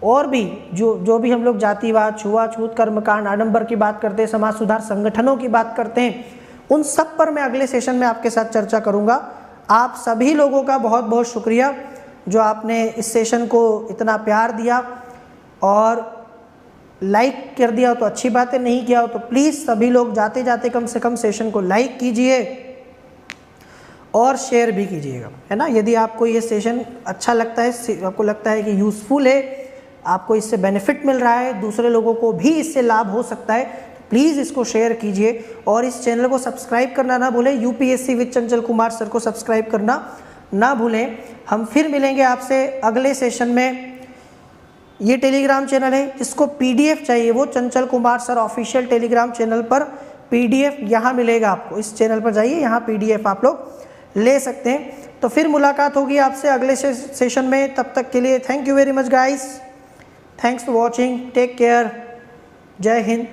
और भी जो भी हम लोग जातिवाद, छुआछूत, कर्मकांड, आडंबर की बात करते हैं, समाज सुधार संगठनों की बात करते हैं, उन सब पर मैं अगले सेशन में आपके साथ चर्चा करूंगा। आप सभी लोगों का बहुत बहुत शुक्रिया जो आपने इस सेशन को इतना प्यार दिया और लाइक कर दिया तो अच्छी बात है, नहीं किया हो तो प्लीज़ सभी लोग जाते जाते कम से कम सेशन को लाइक कीजिए और शेयर भी कीजिएगा, है ना। यदि आपको ये सेशन अच्छा लगता है, आपको लगता है कि यूज़फुल है, आपको इससे बेनिफिट मिल रहा है, दूसरे लोगों को भी इससे लाभ हो सकता है, तो प्लीज़ इसको शेयर कीजिए और इस चैनल को सब्सक्राइब करना ना भूलें। UPSC with Chanchal Kumar sir को सब्सक्राइब करना ना भूलें। हम फिर मिलेंगे आपसे अगले सेशन में। ये टेलीग्राम चैनल है, जिसको पीडीएफ चाहिए वो Chanchal Kumar sir official Telegram channel पर पीडीएफ यहाँ मिलेगा आपको। इस चैनल पर जाइए, यहाँ पीडीएफ आप लोग ले सकते हैं। तो फिर मुलाकात होगी आपसे अगले सेशन में। तब तक के लिए thank you very much guys, thanks for watching, take care, जय हिंद।